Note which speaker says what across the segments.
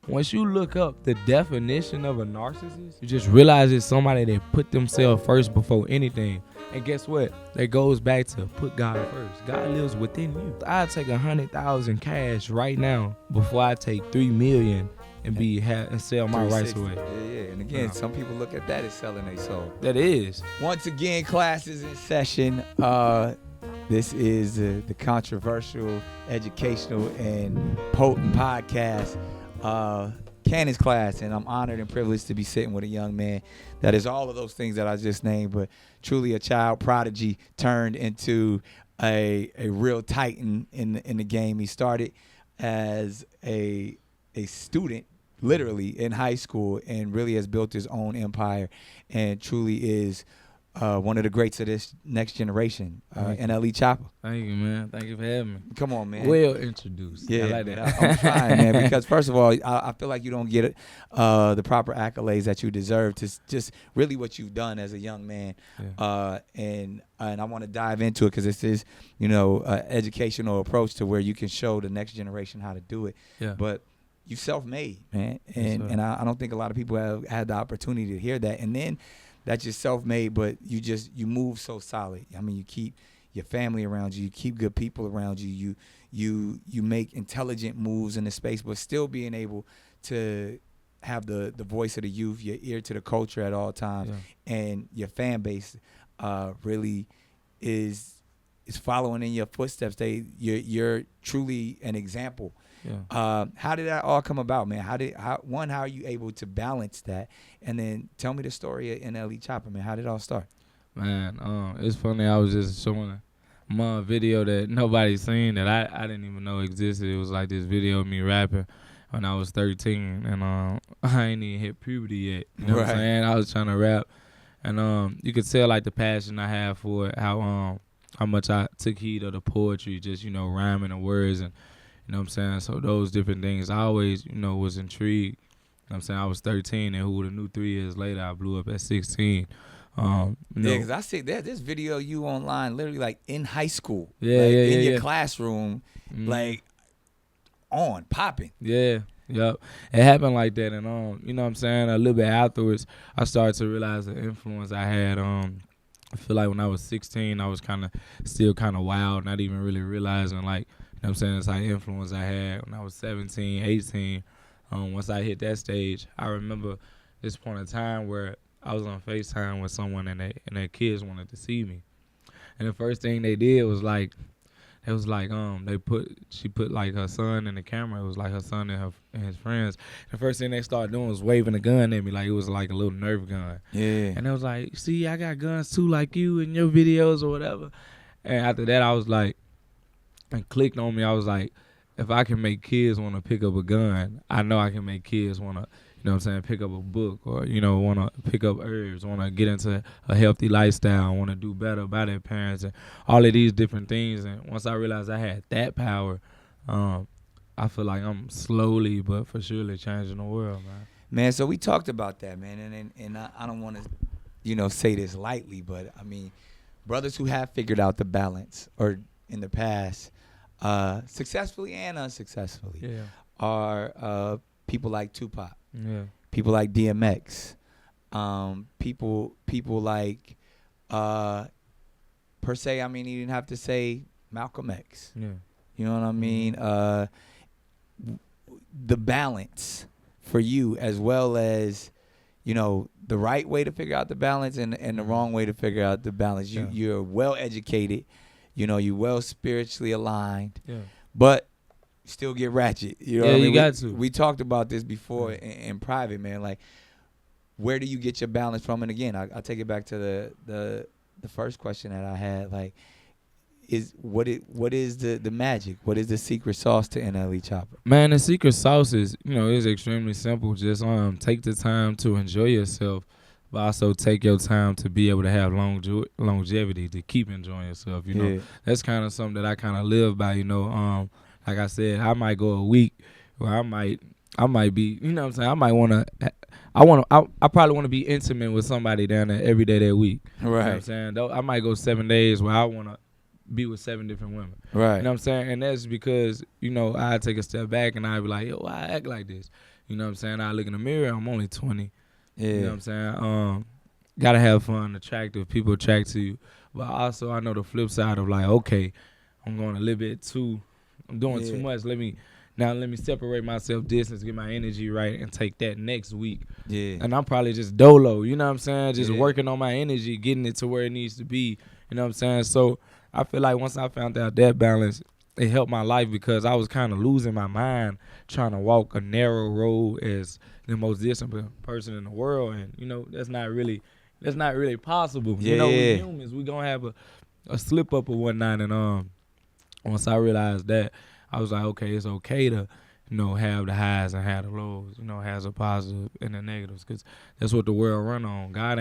Speaker 1: once you look up the definition of a narcissist, you just realize it's somebody that put themselves first before anything. And guess what? That goes back to put God first. God lives within you. I take 100,000 cash right now before I take 3 million and sell my rights away.
Speaker 2: Yeah. And again, some people look at that as selling their soul.
Speaker 1: That is.
Speaker 2: Once again, class is in session. This is the controversial, educational, and potent podcast, Cannon's class, and I'm honored and privileged to be sitting with a young man that is all of those things that I just named, but truly a child prodigy turned into a real titan in the game. He started as a student, literally in high school, and really has built his own empire, and truly is one of the greats of this next generation, NLE Choppa.
Speaker 1: Thank you, man. Thank you for having me.
Speaker 2: Come on, man.
Speaker 1: Well introduced.
Speaker 2: Yeah,
Speaker 1: I like that.
Speaker 2: I'm trying, man, because first of all, I feel like you don't get the proper accolades that you deserve to just really what you've done as a young man.
Speaker 1: Yeah.
Speaker 2: And I want to dive into it because this is, educational approach to where you can show the next generation how to do it.
Speaker 1: Yeah.
Speaker 2: But you self-made, man,
Speaker 1: Yes,
Speaker 2: and I don't think a lot of people have had the opportunity to hear that. And then that's just self-made, but you move so solid. I mean, you keep your family around you, you keep good people around you, you make intelligent moves in the space, but still being able to have the voice of the youth, your ear to the culture at all times, and your fan base really is following in your footsteps. You're truly an example.
Speaker 1: Yeah.
Speaker 2: How did that all come about, man? How are you able to balance that? And then tell me the story of NLE Choppa, man. How did it all start?
Speaker 1: Man, it's funny. I was just showing my video that nobody's seen that I didn't even know existed. It was like this video of me rapping when I was 13, and I ain't even hit puberty yet. You know what I'm saying? I was trying to rap, and you could tell like the passion I have for it, how much I took heed of the poetry, just rhyming the words and. You know what I'm saying? So those different things, I always, was intrigued. You know what I'm saying? I was 13, and who would have knew 3 years later I blew up at 16.
Speaker 2: Yeah, because I see this video you online literally like in high school.
Speaker 1: Yeah,
Speaker 2: in your classroom, like popping.
Speaker 1: Yeah, yep. It happened like that, and you know what I'm saying? A little bit afterwards, I started to realize the influence I had. I feel like when I was 16, I was still kind of wild, not even really realizing like, you know what I'm saying, it's like influence I had when I was 17, 18. Once I hit that stage, I remember this point in time where I was on FaceTime with someone and their kids wanted to see me. And the first thing they did was like, she put like her son in the camera. It was like her son and his friends. The first thing they started doing was waving a gun at me like it was like a little Nerf gun.
Speaker 2: Yeah.
Speaker 1: And it was like, see, I got guns too like you in your videos or whatever. And after that, I was like, and clicked on me. I was like, if I can make kids want to pick up a gun, I know I can make kids want to, pick up a book or, want to pick up herbs, want to get into a healthy lifestyle, want to do better by their parents and all of these different things. And once I realized I had that power, I feel like I'm slowly but for surely changing the world, man.
Speaker 2: Man, so we talked about that, man, and I don't want to, say this lightly, but I mean, brothers who have figured out the balance or in the past, successfully and unsuccessfully, are people like Tupac, people like DMX, people like per se. I mean, you didn't have to say Malcolm X.
Speaker 1: Yeah.
Speaker 2: You know what I mean? The balance for you, as well as the right way to figure out the balance and the wrong way to figure out the balance. You're well educated. You're well spiritually aligned, but still get ratchet. You know what I mean?
Speaker 1: You got to.
Speaker 2: We talked about this before in private, man. Like, where do you get your balance from? And again, I take it back to the first question that I had. Like, what is the magic? What is the secret sauce to NLE Choppa?
Speaker 1: Man, the secret sauce is extremely simple. Just take the time to enjoy yourself. But also take your time to be able to have longevity to keep enjoying yourself. That's kind of something that I kind of live by. Like I said, I might go a week where I might be. You know what I'm saying? I might want to. I probably want to be intimate with somebody down there every day that week.
Speaker 2: Right.
Speaker 1: You know what I'm saying? Though I might go 7 days where I want to be with 7 different women.
Speaker 2: Right.
Speaker 1: You know what I'm saying? And that's because I take a step back and I be like, yo, I act like this. You know what I'm saying? I look in the mirror, I'm only 20.
Speaker 2: Yeah.
Speaker 1: You know what I'm saying? Gotta have fun, attractive, people attract to you. But also I know the flip side of like, okay, I'm going a little bit too, I'm doing too much. Let me separate myself, distance, get my energy right, and take that next week.
Speaker 2: Yeah.
Speaker 1: And I'm probably just dolo, you know what I'm saying? Just working on my energy, getting it to where it needs to be. You know what I'm saying? So I feel like once I found out that balance, it helped my life because I was kind of losing my mind trying to walk a narrow road as the most disciplined person in the world. And, you know, that's not really possible.
Speaker 2: Yeah.
Speaker 1: You know, we humans, we going to have a slip up or whatnot. And once I realized that, I was like, okay, it's okay to, you know, have the highs and have the lows, you know, has a positive and the negatives, because that's what the world run on. God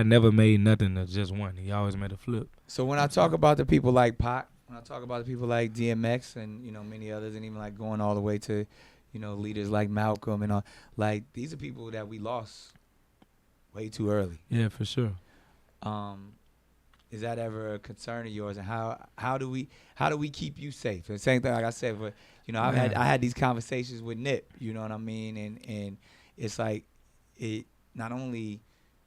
Speaker 1: never made nothing that's just one. He always made a flip.
Speaker 2: So when I talk about the people like Pac, when I talk about the people like DMX and, you know, many others, and even like going all the way to, you know, leaders like Malcolm and all, like these are people that we lost way too early.
Speaker 1: Yeah, for sure.
Speaker 2: Is that ever a concern of yours? And how do we keep you safe? The same thing like I said, but you know, I had these conversations with Nip, you know what I mean? And it's like it not only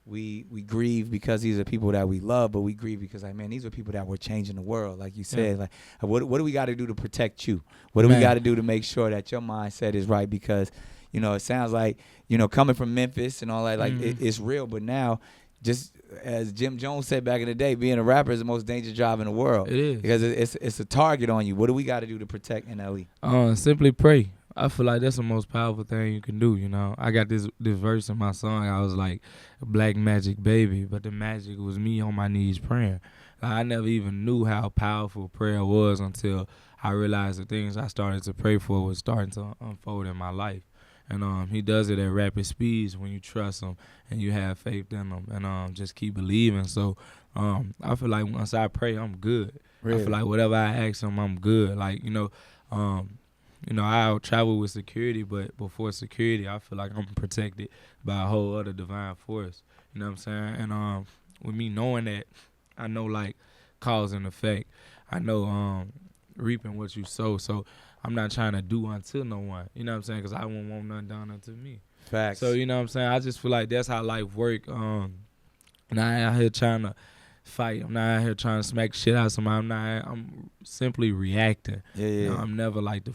Speaker 2: we grieve because these are people that we love, but we grieve because like, man, these are people that were changing the world. Like you said, like what do we got to do to protect you? What do we got to do to make sure that your mindset is right? Because, you know, it sounds like, you know, coming from Memphis and all that, like it's real, but now just as Jim Jones said back in the day, being a rapper is the most dangerous job in the world.
Speaker 1: It is.
Speaker 2: Because it's a target on you. What do we got to do to protect NLE?
Speaker 1: Simply pray. I feel like that's the most powerful thing you can do, you know. I got this verse in my song. I was like, black magic baby, but the magic was me on my knees praying. Like, I never even knew how powerful prayer was until I realized the things I started to pray for was starting to unfold in my life. And he does it at rapid speeds when you trust him and you have faith in him and just keep believing. So I feel like once I pray, I'm good. Really? I feel like whatever I ask him, I'm good. Like, I'll travel with security, but before security, I feel like I'm protected by a whole other divine force. You know what I'm saying? And with me knowing that, I know, like, cause and effect. I know reaping what you sow. So I'm not trying to do unto no one. You know what I'm saying? Because I won't want nothing done unto me.
Speaker 2: Facts.
Speaker 1: So, you know what I'm saying? I just feel like that's how life work. And I ain't out here trying to fight. I'm not out here trying to smack shit out of somebody. I'm simply reacting.
Speaker 2: Yeah.
Speaker 1: You know, I'm never like the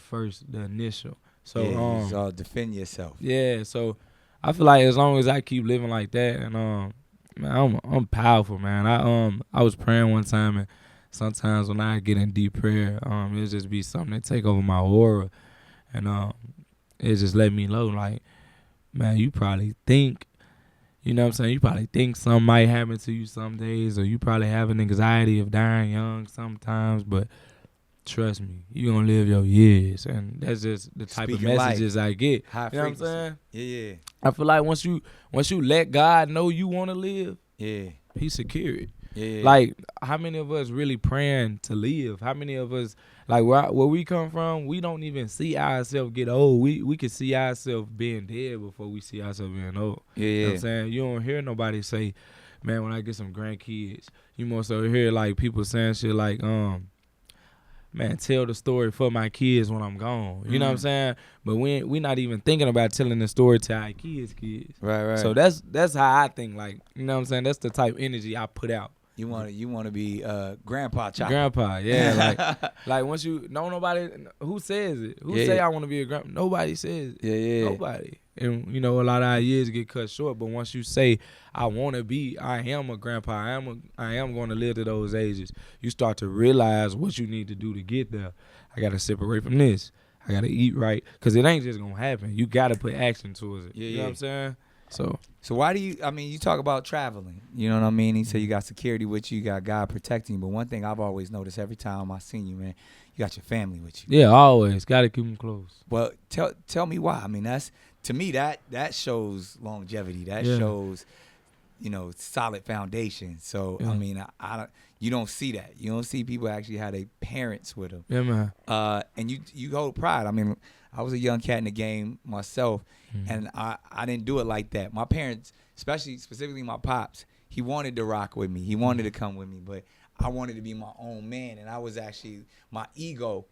Speaker 1: initial. So
Speaker 2: so defend yourself.
Speaker 1: Yeah, so I feel like as long as I keep living like that, and man, I'm powerful, man. I was praying one time, and sometimes when I get in deep prayer, it'll just be something that take over my aura, and it just let me know, like, man, you probably think, you know what I'm saying? You probably think something might happen to you some days, or you probably have an anxiety of dying young sometimes, but trust me, you're going to live your years. And that's just the type of messages I get.
Speaker 2: High
Speaker 1: you know
Speaker 2: frequency.
Speaker 1: What I'm saying?
Speaker 2: Yeah.
Speaker 1: I feel like once you let God know you want to live,
Speaker 2: yeah,
Speaker 1: He's secured.
Speaker 2: Yeah.
Speaker 1: Like, how many of us really praying to live? How many of us, like, where we come from, we don't even see ourselves get old. We can see ourselves being dead before we see ourselves being old.
Speaker 2: Yeah.
Speaker 1: You know what I'm saying? You don't hear nobody say, man, when I get some grandkids, you more so hear, like, people saying shit like, man, tell the story for my kids when I'm gone. You know what I'm saying? But we not even thinking about telling the story to our kids.
Speaker 2: Right.
Speaker 1: So that's how I think, like, you know what I'm saying? That's the type of energy I put out.
Speaker 2: You want to be grandpa Choppa.
Speaker 1: Grandpa, yeah. like once you know nobody, who says it? Who say I want to be a grandpa? Nobody says it.
Speaker 2: Yeah.
Speaker 1: Nobody. And, you know, a lot of our years get cut short. But once you say, I am a grandpa, I am going to live to those ages, you start to realize what you need to do to get there. I got to separate from this. I got to eat right. Because it ain't just going to happen. You got to put action towards it. You know what I'm saying? So
Speaker 2: why do you talk about traveling, you know what I mean? He said you got security with you, you got God protecting you. But one thing I've always noticed every time I seen you, man, you got your family with you.
Speaker 1: Yeah, always. Got to keep them close.
Speaker 2: Well, tell me why. I mean, to me, that shows longevity. That shows, you know, solid foundation. So, I mean, you don't see that. You don't see people actually have their parents with them.
Speaker 1: Yeah, man.
Speaker 2: And you hold pride. I mean, I was a young cat in the game myself, and I didn't do it like that. My parents, specifically my pops, he wanted to rock with me. He wanted to come with me, but I wanted to be my own man, and I was actually, my ego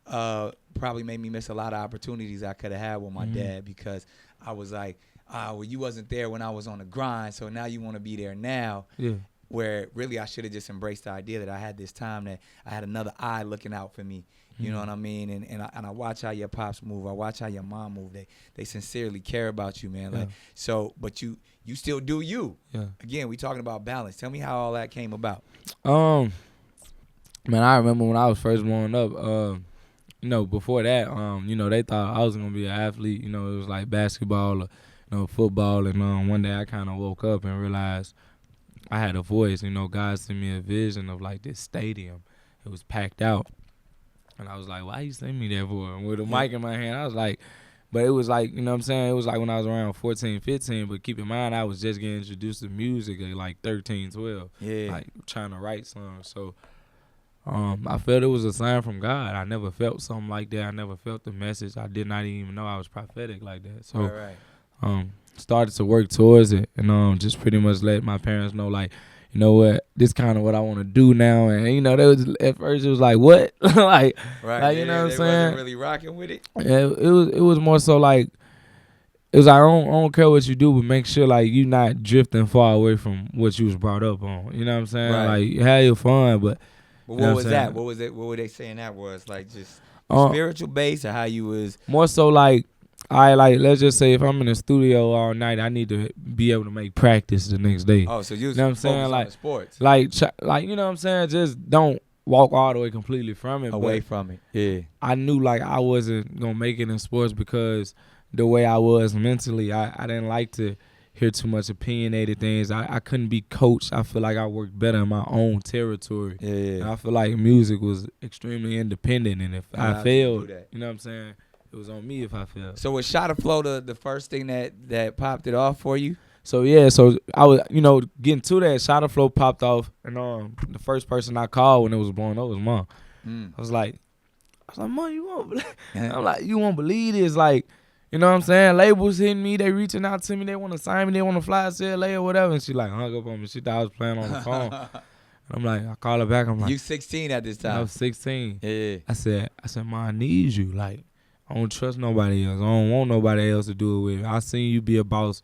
Speaker 2: probably made me miss a lot of opportunities I could have had with my dad, because I was like, well, you wasn't there when I was on the grind, so now you want to be there now.
Speaker 1: Yeah.
Speaker 2: Where really I should have just embraced the idea that I had this time, that I had another eye looking out for me. You know what I mean? And I watch how your pops move. I watch how your mom move. They sincerely care about you, man. Like, so, but you still do you.
Speaker 1: Yeah.
Speaker 2: Again, we talking about balance. Tell me how all that came about.
Speaker 1: Man, I remember when I was first growing up, before that, they thought I was gonna be an athlete. It was like basketball or, football. And one day I kind of woke up and realized I had a voice. God sent me a vision of like this stadium. It was packed out. And I was like, why you send me there for? And with a mic in my hand, I was like, but it was like, you know what I'm saying? It was like when I was around 14, 15. But keep in mind, I was just getting introduced to music at like 13, 12.
Speaker 2: Yeah.
Speaker 1: Like trying to write songs. So I felt it was a sign from God. I never felt something like that. I never felt the message. I did not even know I was prophetic like that. So started to work towards it, and just pretty much let my parents know, like, you know what, this kind of what I want to do now. And they was, at first it was like, what? like you know what I'm saying?
Speaker 2: Wasn't really rocking with it.
Speaker 1: Yeah, it was more so like, it was like, I don't care what you do, but make sure like you not drifting far away from what you was brought up on. You know what I'm saying?
Speaker 2: Right.
Speaker 1: Like, have your fun, but
Speaker 2: what was that? What was it? What were they saying that was? Like, just spiritual base, or how you was?
Speaker 1: More so like, let's just say if I'm in the studio all night, I need to be able to make practice the next day.
Speaker 2: Oh, so you was
Speaker 1: know what I'm saying?
Speaker 2: Like sports.
Speaker 1: Like, you know what I'm saying? Just don't walk all the way completely from it.
Speaker 2: Away from it. Yeah.
Speaker 1: I knew like I wasn't gonna make it in sports because the way I was mentally, I didn't like to hear too much opinionated things. I couldn't be coached. I feel like I worked better in my own territory.
Speaker 2: Yeah.
Speaker 1: And I feel like music was extremely independent, and if I failed, you know what I'm saying, it was on me if I failed.
Speaker 2: So was Shot of Flow the first thing that popped it off for you?
Speaker 1: So yeah, so I was, getting to that, Shot of Flow popped off, and the first person I called when it was blowing up was Mom. I was like, Mom, you won't believe. I'm like, you won't believe this, like, you know what I'm saying? Labels hitting me, they reaching out to me, they want to sign me, they want to fly to LA or whatever, and she like hung up on me. She thought I was playing on the phone. I'm like, I call her back. I'm like,
Speaker 2: you 16 at this time?
Speaker 1: I was 16.
Speaker 2: Yeah.
Speaker 1: I said, Mom, I need you. Like, I don't trust nobody else. I don't want nobody else to do it with. I seen you be a boss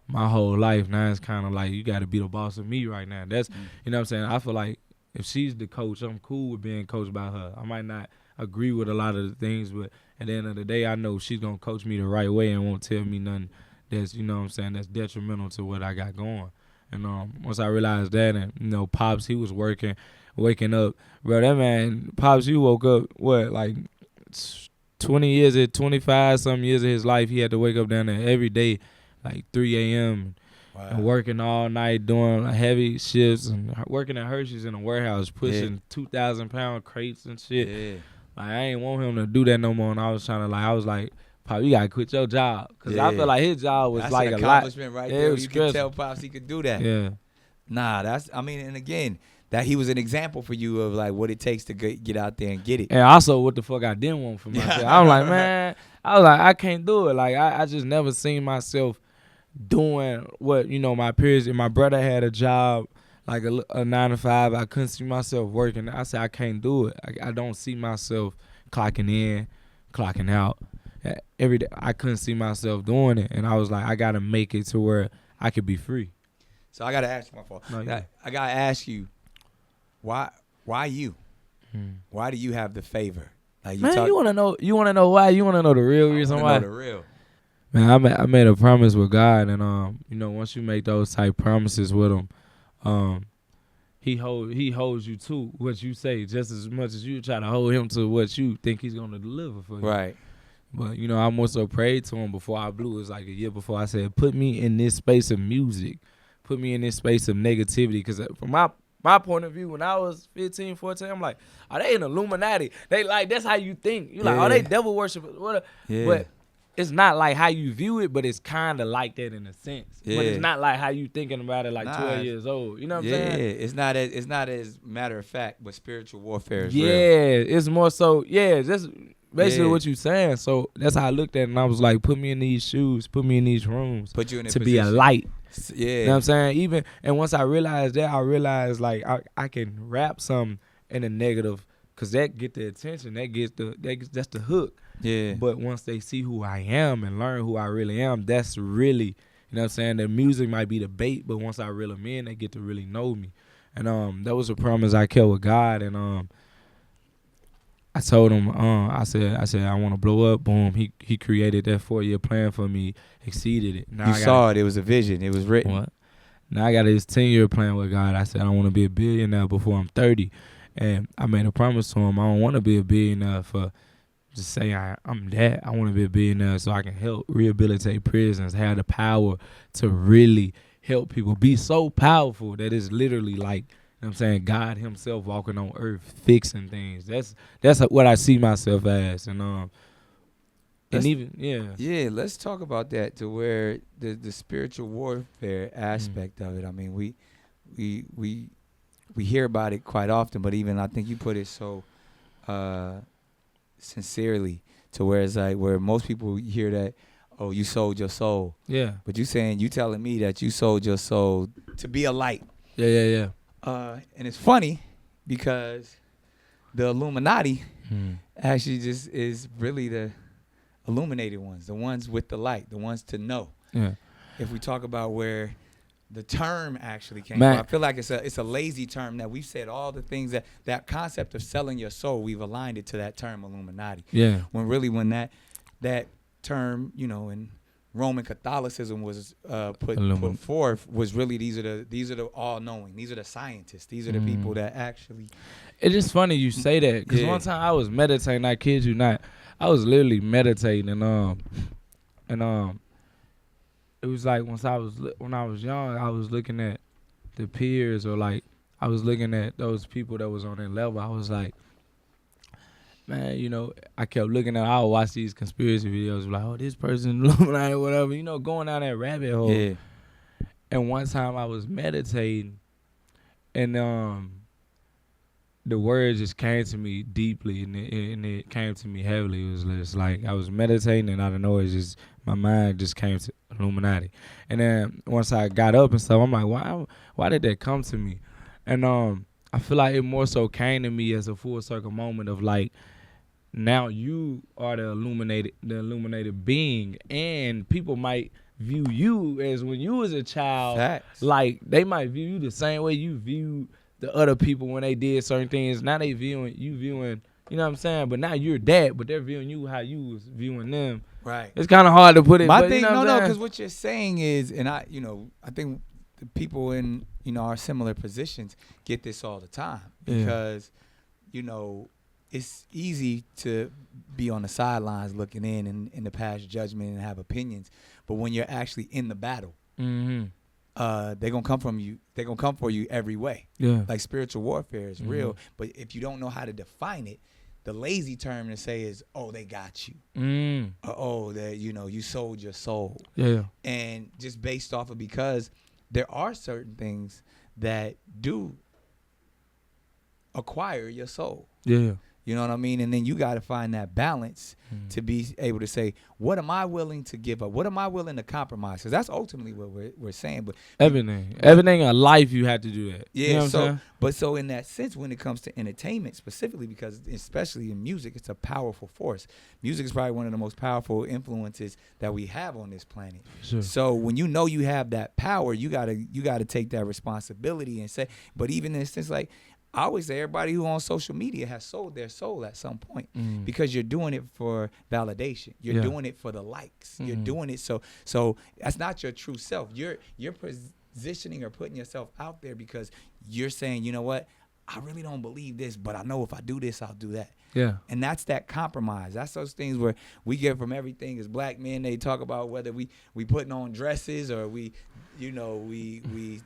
Speaker 1: my whole life. Now it's kind of like you got to be the boss of me right now. That's, you know what I'm saying? I feel like if she's the coach, I'm cool with being coached by her. I might not agree with a lot of the things, but at the end of the day, I know she's going to coach me the right way and won't tell me nothing that's, you know what I'm saying, that's detrimental to what I got going. And once I realized that, and, Pops, he was waking up. Bro, that man, Pops, he woke up, like 20 years, 25-something years of his life, he had to wake up down there every day, like 3 a.m. And working all night, doing heavy shifts, and working at Hershey's in a warehouse, pushing 2,000-pound crates and shit.
Speaker 2: Yeah.
Speaker 1: Like, I ain't want him to do that no more, and I was like, Pop, you got to quit your job. Because I feel like his job was
Speaker 2: that's
Speaker 1: like
Speaker 2: an
Speaker 1: a lot.
Speaker 2: accomplishment right there. You
Speaker 1: stressful.
Speaker 2: could tell Pops he could do that.
Speaker 1: Yeah.
Speaker 2: Nah, and again, that he was an example for you of like what it takes to get out there and get it.
Speaker 1: And also what the fuck I didn't want for myself. I'm like, man, I can't do it. Like, I just never seen myself doing what, my peers. And my brother had a job, like a 9 to 5. I couldn't see myself working. I said, I can't do it. I don't see myself clocking in, clocking out. Every day, I couldn't see myself doing it. And I was like, I got to make it to where I could be free.
Speaker 2: So I got to ask you, my fault. I got to ask you, why you? Why do you have the favor? Like,
Speaker 1: you want to know why? You want to know the real reason why?
Speaker 2: Know the real.
Speaker 1: Man, I made a promise with God, and once you make those type promises with him, he holds you to what you say just as much as you try to hold him to what you think he's gonna deliver for you.
Speaker 2: Right.
Speaker 1: But I more so prayed to him before I blew. It was like a year before. I said, put me in this space of music, put me in this space of negativity, because from my point of view, when I was 15, 14, I'm like, are they an Illuminati? They like, that's how you think. You like, are they devil worshipers?
Speaker 2: Yeah.
Speaker 1: But it's not like how you view it, but it's kind of like that in a sense. Yeah. But it's not like how you thinking about it, like 12 years old. You know what I'm saying?
Speaker 2: Yeah, it's not as matter of fact, but spiritual warfare is
Speaker 1: real. Yeah, it's more so, that's basically what you're saying. So that's how I looked at it, and I was like, put me in these shoes, put me in these rooms,
Speaker 2: put you in
Speaker 1: to be a light.
Speaker 2: Yeah.
Speaker 1: You know what I'm saying? And once I realized that, I realized like I can rap something in a negative Cause that get the attention, that's the hook.
Speaker 2: Yeah.
Speaker 1: But once they see who I am and learn who I really am, that's really, you know what I'm saying? The music might be the bait, but once I reel them in, they get to really know me. And that was a promise I kept with God. And I told him, I said I want to blow up. Boom. He created that 4-year plan for me, exceeded it. Now
Speaker 2: You saw it. It was a vision. It was written.
Speaker 1: What? Now I got this 10-year plan with God. I said I want to be a billionaire before I'm 30. And I made a promise to him. I don't want to be a billionaire for just say I'm that. I want to be a billionaire so I can help rehabilitate prisons, have the power to really help people, be so powerful that it's literally like, you know what I'm saying, God himself walking on earth, fixing things. That's what I see myself as. And even,
Speaker 2: Yeah, let's talk about that to where the spiritual warfare aspect of it. I mean, we hear about it quite often, but even I think you put it so sincerely to where it's like where most people hear that, oh, you sold your soul.
Speaker 1: Yeah.
Speaker 2: But you telling me that you sold your soul to be a light.
Speaker 1: Yeah.
Speaker 2: And it's funny because the Illuminati actually just is really the illuminated ones, the ones with the light, the ones to know.
Speaker 1: Yeah.
Speaker 2: If we talk about where the term actually came
Speaker 1: Man.
Speaker 2: from, I feel like it's a lazy term that we've said all the things that concept of selling your soul, we've aligned it to that term Illuminati.
Speaker 1: Yeah.
Speaker 2: When that term, in Roman Catholicism was put forth, was really these are the all knowing, these are the scientists, these are the people that actually.
Speaker 1: It's just funny you say that because one time I was meditating. I kid you not, I was literally meditating and it was like when I was young, I was looking at the peers or like I was looking at those people that was on their level. I was like, man, I kept looking at. I would watch these conspiracy videos like, oh, this person Illuminati or whatever, going down that rabbit hole.
Speaker 2: Yeah.
Speaker 1: And one time I was meditating, and the words just came to me deeply, and it came to me heavily. It was just like I was meditating, and out of nowhere, just my mind just came to Illuminati. And then once I got up and stuff, I'm like, why did that come to me? And I feel like it more so came to me as a full circle moment of like, now you are the illuminated being, and people might view you as when you was a child.
Speaker 2: Facts.
Speaker 1: Like they might view you the same way you viewed the other people when they did certain things. Now they viewing, you know what I'm saying? But now you're that, but they're viewing you how you was viewing them.
Speaker 2: Right.
Speaker 1: It's kind of hard to put it.
Speaker 2: My
Speaker 1: but,
Speaker 2: thing,
Speaker 1: no,
Speaker 2: because what you're saying is, and I think the people in our similar positions get this all the time because, it's easy to be on the sidelines looking in the pass judgment and have opinions, but when you're actually in the battle, they're gonna come from you. They're gonna come for you every way.
Speaker 1: Yeah.
Speaker 2: Like spiritual warfare is real, but if you don't know how to define it, the lazy term to say is, oh, they got you. Or, oh, that you sold your soul.
Speaker 1: Yeah.
Speaker 2: And just based off of, because there are certain things that do acquire your soul.
Speaker 1: Yeah.
Speaker 2: You know what I mean? And then you got to find that balance to be able to say, what am I willing to give up? What am I willing to compromise? Because that's ultimately what we're saying. But
Speaker 1: everything in life, you have to do that.
Speaker 2: Yeah.
Speaker 1: You know what I'm saying?
Speaker 2: So in that sense, when it comes to entertainment specifically, because especially in music, it's a powerful force. Music is probably one of the most powerful influences that we have on this planet.
Speaker 1: Sure.
Speaker 2: So when you have that power, you gotta take that responsibility and say. But even in a sense, like, I always say everybody who on social media has sold their soul at some point because you're doing it for validation. You're doing it for the likes. You're doing it so that's not your true self. You're positioning or putting yourself out there because you're saying, you know what, I really don't believe this, but I know if I do this, I'll do that.
Speaker 1: Yeah.
Speaker 2: And that's that compromise. That's those things where we get from everything as black men. They talk about whether we putting on dresses or we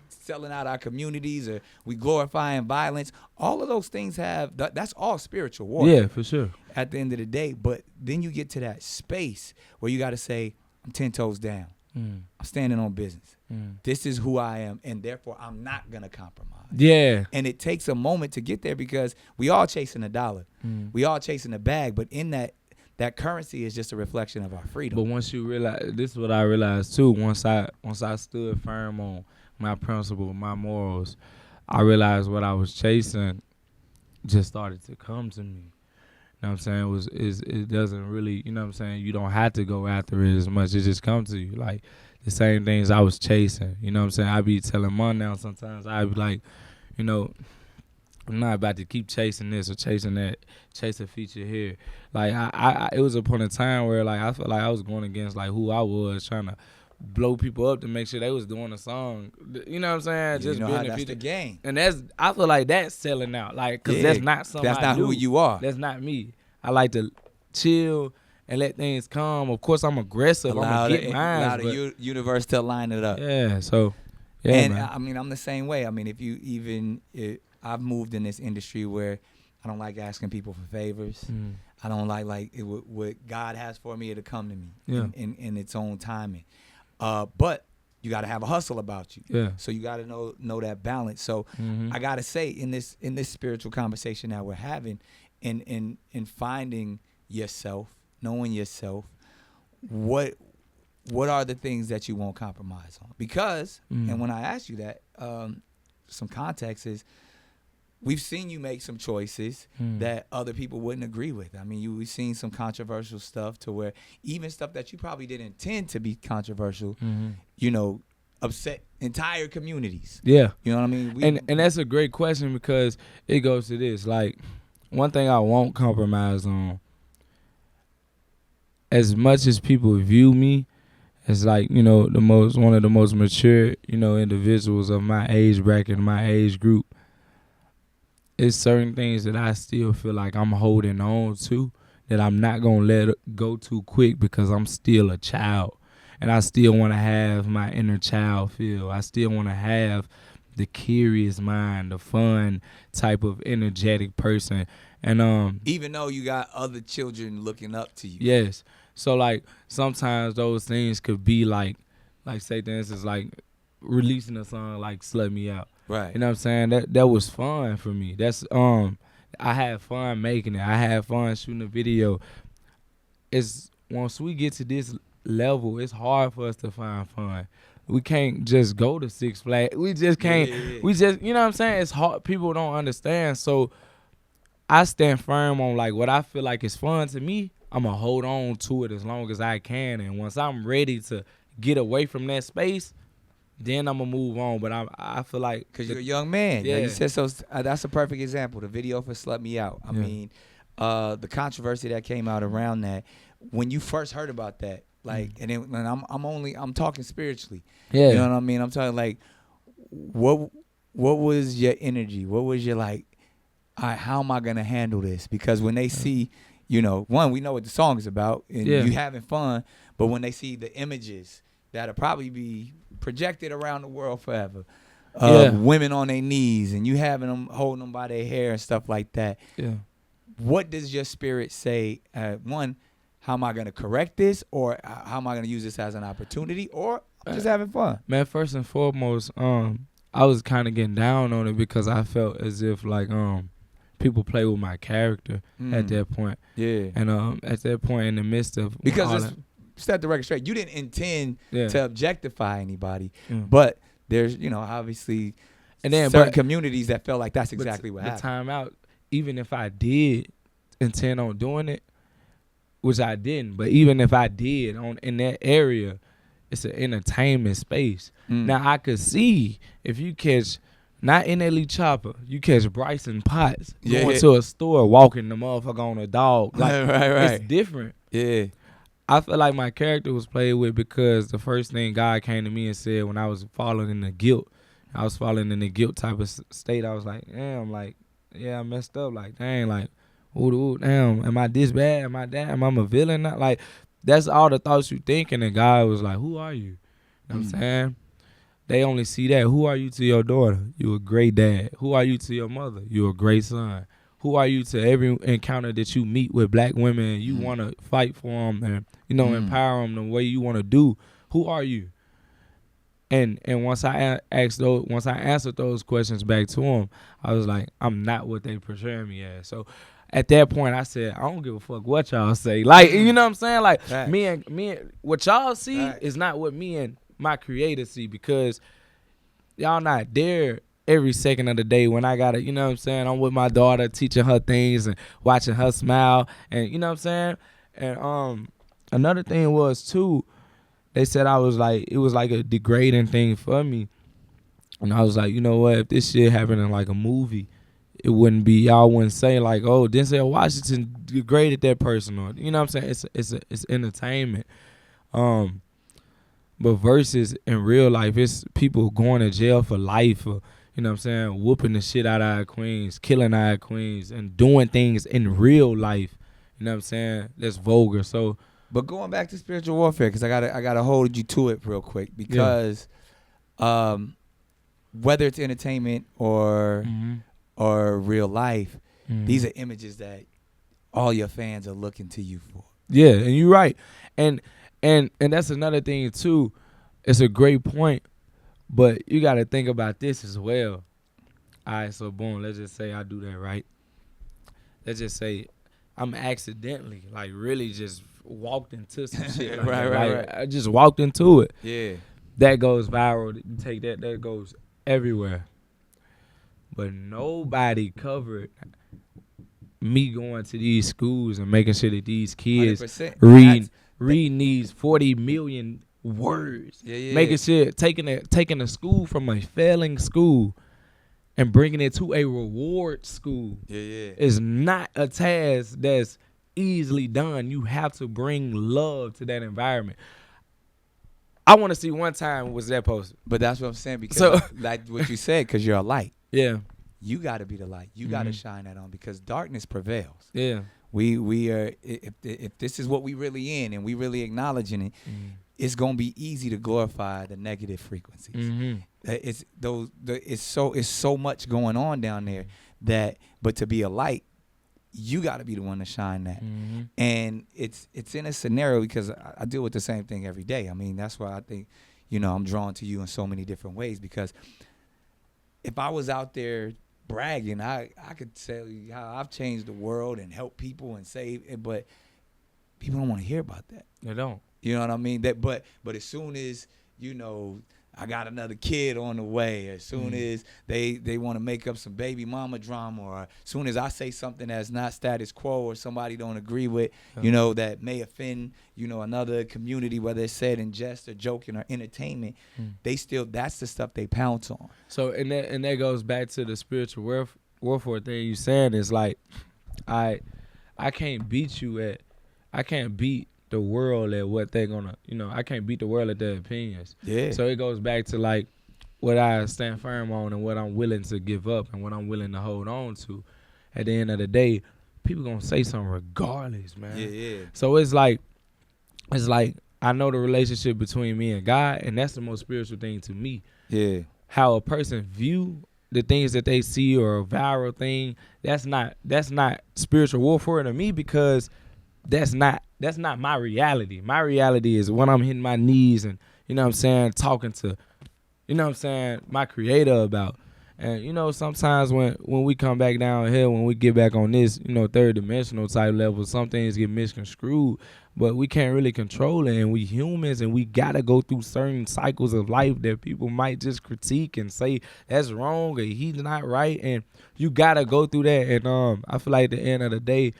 Speaker 2: selling out our communities or we glorifying violence. All of those things that's all spiritual warfare.
Speaker 1: Yeah, for sure.
Speaker 2: At the end of the day. But then you get to that space where you got to say, I'm 10 toes down. I'm standing on business. This is who I am, and therefore I'm not going to compromise.
Speaker 1: Yeah.
Speaker 2: And it takes a moment to get there because we all chasing a dollar. We all chasing a bag, but in that currency is just a reflection of our freedom.
Speaker 1: But once you realize, this is what I realized too, once I stood firm on my principles, my morals, I realized what I was chasing just started to come to me. You know what I'm saying? It doesn't really, you know what I'm saying? You don't have to go after it as much. It just comes to you. Like the same things I was chasing. You know what I'm saying? I be telling Mom now sometimes, I be like, you know, I'm not about to keep chasing this or chasing that, chase a feature here. Like it was a point in time where like I felt like I was going against like who I was, trying to blow people up to make sure they was doing a song. You know what I'm saying?
Speaker 2: You
Speaker 1: Just
Speaker 2: know
Speaker 1: being
Speaker 2: how
Speaker 1: a
Speaker 2: that's
Speaker 1: feature.
Speaker 2: the game.
Speaker 1: And I feel like that's selling out. Like, cause that's not something
Speaker 2: That's not
Speaker 1: I do.
Speaker 2: who you are.
Speaker 1: That's not me. I like to chill and let things come. Of course, I'm aggressive. I'm
Speaker 2: Allow
Speaker 1: gonna get mine.
Speaker 2: allow the universe to line it up.
Speaker 1: Yeah. So, yeah,
Speaker 2: And
Speaker 1: man.
Speaker 2: I mean, I'm the same way. I mean, if you even, I've moved in this industry where I don't like asking people for favors. I don't like what God has for me, it'll come to me in its own timing. But you got to have a hustle about you.
Speaker 1: Yeah.
Speaker 2: So you got to know that balance. So I got to say, in this spiritual conversation that we're having, in finding yourself, knowing yourself, what are the things that you won't compromise on? Because, and when I ask you that, some context is, we've seen you make some choices that other people wouldn't agree with. I mean, we've seen some controversial stuff to where even stuff that you probably didn't intend to be controversial, you know, upset entire communities.
Speaker 1: Yeah.
Speaker 2: You know what I mean?
Speaker 1: And that's a great question, because it goes to this. Like, one thing I won't compromise on, as much as people view me as like, you know, one of the most mature, you know, individuals of my age bracket, my age group, it's certain things that I still feel like I'm holding on to that I'm not going to let it go too quick, because I'm still a child. And I still want to have my inner child feel. I still want to have the curious mind, the fun type of energetic person. And
Speaker 2: even though you got other children looking up to you.
Speaker 1: Yes. So like sometimes those things could be like say for instance, like releasing a song like Slut Me Out.
Speaker 2: Right.
Speaker 1: You know what I'm saying? That was fun for me. That's I had fun making it. I had fun shooting the video. It's once we get to this level, it's hard for us to find fun. We can't just go to Six Flags. We just can't.
Speaker 2: Yeah.
Speaker 1: We just, you know what I'm saying? It's hard. People don't understand. So I stand firm on like what I feel like is fun to me. I'm going to hold on to it as long as I can. And once I'm ready to get away from that space, then I'm going to move on. But I feel like...
Speaker 2: Because you're a young man.
Speaker 1: Yeah.
Speaker 2: You said so. That's a perfect example. The video for Slut Me Out. I mean, the controversy that came out around that, when you first heard about that, like, and I'm talking spiritually.
Speaker 1: Yeah.
Speaker 2: You know what I mean? I'm talking like, what was your energy? What was your like, all right, how am I going to handle this? Because when they see... You know, one, we know what the song is about, and you having fun. But when they see the images that'll probably be projected around the world forever, women on their knees, and you having them holding them by their hair and stuff like that.
Speaker 1: Yeah.
Speaker 2: What does your spirit say? One, how am I going to correct this, or how am I going to use this as an opportunity, or I'm just having fun?
Speaker 1: Man, first and foremost, I was kind of getting down on it because I felt as if like people play with my character at that point. Yeah. And at that point in the midst of...
Speaker 2: Because set the record straight. You didn't intend to objectify anybody. But there's, you know, obviously certain communities that felt like that's exactly what happened.
Speaker 1: The time out, even if I did intend on doing it, which I didn't, but even if I did in that area, it's an entertainment space. Now, I could see if you catch... Not NLE Choppa. You catch Bryson Potts going to a store, walking the motherfucker on a dog. Like, right. It's different. Yeah. I feel like my character was played with because the first thing God came to me and said when I was falling in the guilt type of state, I was like, damn, like, yeah, I messed up. Like, dang, like, ooh, damn, am I this bad? Am I that? Am I a villain? Like, that's all the thoughts you thinking. And God was like, who are you? You know what I'm saying? They only see that. Who are you to your daughter? You a great dad. Who are you to your mother? You a great son. Who are you to every encounter that you meet with black women? You want to fight for them and, you know, empower them the way you want to do. Who are you? And once I answered those questions back to them, I was like, I'm not what they portray me as. So at that point, I said, I don't give a fuck what y'all say. Like, you know what I'm saying? Like, me and what y'all see is not what me and my creator see, because y'all not there every second of the day when I gotta, you know what I'm saying, I'm with my daughter teaching her things and watching her smile, and you know what I'm saying. And another thing was too, they said I was like, it was like a degrading thing for me. And I was like, you know what, if this shit happened in like a movie, it wouldn't be, y'all wouldn't say like, oh, Denzel Washington degraded that person, or you know what I'm saying. It's entertainment. But versus in real life, it's people going to jail for life, or you know what I'm saying, whooping the shit out of our queens, killing our queens, and doing things in real life. You know what I'm saying? That's vulgar. So,
Speaker 2: but going back to spiritual warfare, because I gotta hold you to it real quick, because whether it's entertainment or real life, these are images that all your fans are looking to you for.
Speaker 1: Yeah, and you're right. And that's another thing too. It's a great point, but you got to think about this as well. All right, so boom, let's just say I do that, right? Let's just say I'm accidentally, like, really just walked into some shit. Like
Speaker 2: right.
Speaker 1: I just walked into it.
Speaker 2: Yeah.
Speaker 1: That goes viral. You take that goes everywhere. But nobody covered me going to these schools and making sure that these kids
Speaker 2: 100%.
Speaker 1: reading these 40 million words.
Speaker 2: Yeah.
Speaker 1: Making sure taking a school from a failing school and bringing it to a reward school.
Speaker 2: Yeah.
Speaker 1: Is not a task that's easily done. You have to bring love to that environment. I want to see one time was that posted.
Speaker 2: But that's what I'm saying, because like what you said, because you're a light.
Speaker 1: Yeah.
Speaker 2: You got to be the light. You got to shine that on, because darkness prevails.
Speaker 1: Yeah.
Speaker 2: We are, if this is what we really in and we really acknowledging it, it's gonna be easy to glorify the negative frequencies. It's so much going on down there but to be a light, you got to be the one to shine that. And it's in a scenario, because I deal with the same thing every day. I mean, that's why I think, I'm drawn to you in so many different ways, because if I was out there bragging, I could tell you how I've changed the world and helped people and saved, but people don't want to hear about that.
Speaker 1: They don't.
Speaker 2: You know what I mean? But as soon as, I got another kid on the way, as soon as they want to make up some baby mama drama, or as soon as I say something that's not status quo or somebody don't agree with, that may offend, another community, whether it's said in jest or joking or entertainment, that's the stuff they pounce on.
Speaker 1: So and that goes back to the spiritual warfare thing you saying. Is like, I can't beat I can't beat the world at what they're gonna, I can't beat the world at their opinions.
Speaker 2: Yeah.
Speaker 1: So it goes back to like what I stand firm on and what I'm willing to give up and what I'm willing to hold on to. At the end of the day, people gonna say something regardless, man.
Speaker 2: Yeah.
Speaker 1: So it's like I know the relationship between me and God, and that's the most spiritual thing to me.
Speaker 2: Yeah.
Speaker 1: How a person view the things that they see, or a viral thing, that's not spiritual warfare to me, because that's not my reality. My reality is when I'm hitting my knees and, talking to, my creator about. And, sometimes when we come back down here, when we get back on this, third dimensional type level, some things get misconstrued, but we can't really control it. And we humans, and we got to go through certain cycles of life that people might just critique and say that's wrong or he's not right. And you got to go through that. And I feel like at the end of the day,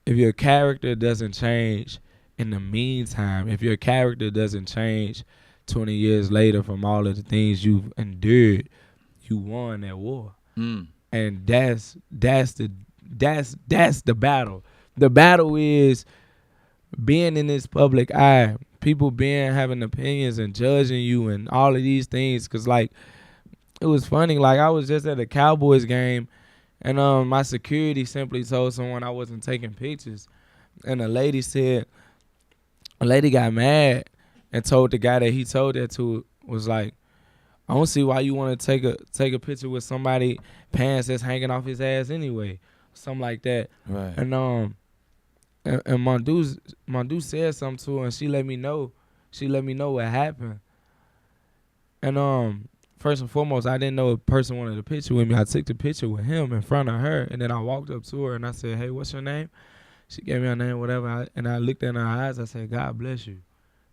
Speaker 1: if your character doesn't change in the meantime, if your character doesn't change 20 years later from all of the things you've endured, you won that war. And that's the battle. The battle is being in this public eye, people having opinions and judging you and all of these things. Cause like, it was funny, like I was just at a Cowboys game, and my security simply told someone I wasn't taking pictures. And a lady got mad and told the guy that he told that to, was like, I don't see why you want to take a picture with somebody pants that's hanging off his ass anyway. Something like that.
Speaker 2: Right.
Speaker 1: And Mondu said something to her, and she let me know what happened. And first and foremost, I didn't know a person wanted a picture with me. I took the picture with him in front of her, and then I walked up to her and I said, "Hey, what's your name?" She gave me her name, whatever, and I looked in her eyes. I said, "God bless you."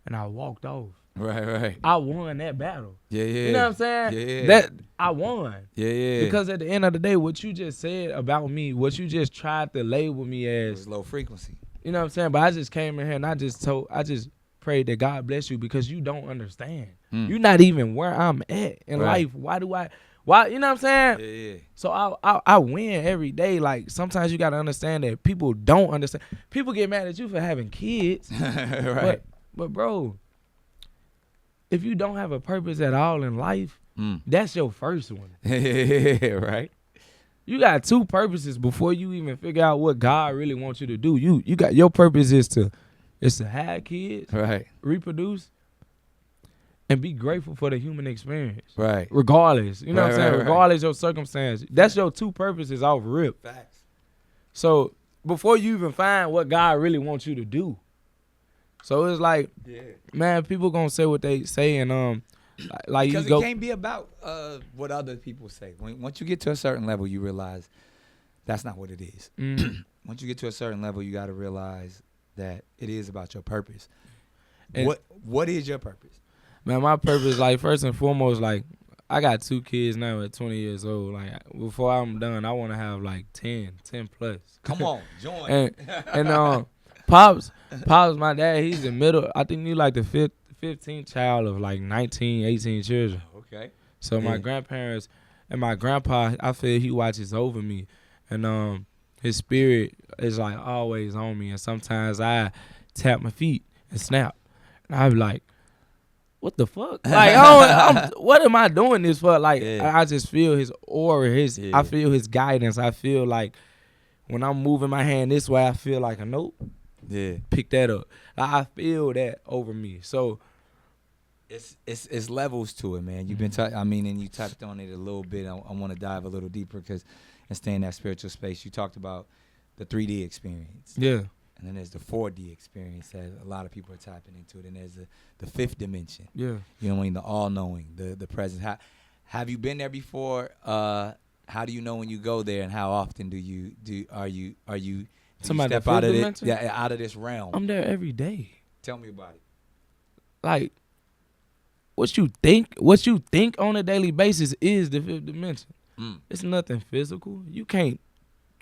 Speaker 1: and I walked off.
Speaker 2: Right.
Speaker 1: I won that battle.
Speaker 2: Yeah.
Speaker 1: You know what I'm saying?
Speaker 2: Yeah.
Speaker 1: That I won.
Speaker 2: Yeah.
Speaker 1: Because at the end of the day, what you just said about me, what you just tried to label me
Speaker 2: It
Speaker 1: as,
Speaker 2: was low frequency.
Speaker 1: you know what I'm saying? But I just came in here and I just prayed that God bless you because you don't understand. You're not even where I'm at in life. Why, you know what I'm saying?
Speaker 2: Yeah.
Speaker 1: So I win every day. Like, sometimes you got to understand that people don't understand. People get mad at you for having kids.
Speaker 2: Right.
Speaker 1: But bro, if you don't have a purpose at all in life, that's your first one.
Speaker 2: Right.
Speaker 1: You got two purposes before you even figure out what God really wants you to do. You got your purpose is to have kids,
Speaker 2: Right.
Speaker 1: reproduce, and be grateful for the human experience.
Speaker 2: Right.
Speaker 1: Regardless. You know what I'm saying?
Speaker 2: Right.
Speaker 1: Regardless of circumstance. That's your two purposes off rip.
Speaker 2: Facts.
Speaker 1: So before you even find what God really wants you to do. So it's like, man, people gonna say what they say, and like
Speaker 2: because
Speaker 1: you go.
Speaker 2: it can't be about what other people say. Once you get to a certain level, you realize that's not what it is. Once you get to a certain level, you got to realize that it is about your purpose. And what is your purpose?
Speaker 1: Man, my purpose, like, first and foremost, like, I got 2 kids now at 20 years old. Like, before I'm done, I want to have like 10 plus.
Speaker 2: Come on, join.
Speaker 1: and Pops, my dad, he's the middle. I think he's like the 15th child of like 19, 18 children.
Speaker 2: Okay.
Speaker 1: So my grandparents and my grandpa, I feel he watches over me. And his spirit is like always on me. And sometimes I tap my feet and snap. And I be like, what the fuck? Like, what am I doing this for? Like, I just feel his aura, I feel his guidance. I feel like when I'm moving my hand this way, I feel like a note.
Speaker 2: Yeah.
Speaker 1: Pick that up. I feel that over me. So
Speaker 2: it's levels to it, man. You've been and you touched on it a little bit. I want to dive a little deeper because and stay in that spiritual space. You talked about the 3D experience.
Speaker 1: Yeah.
Speaker 2: And then there's the 4D experience that a lot of people are tapping into. Then there's the 5th dimension. Yeah. You know what I mean? The all-knowing, the presence. Have you been there before? How do you know when you go there, and how often do you step out of it? Yeah, out of this realm.
Speaker 1: I'm there every day.
Speaker 2: Tell me about it.
Speaker 1: Like, what you think on a daily basis is the 5th dimension. It's nothing physical. You can't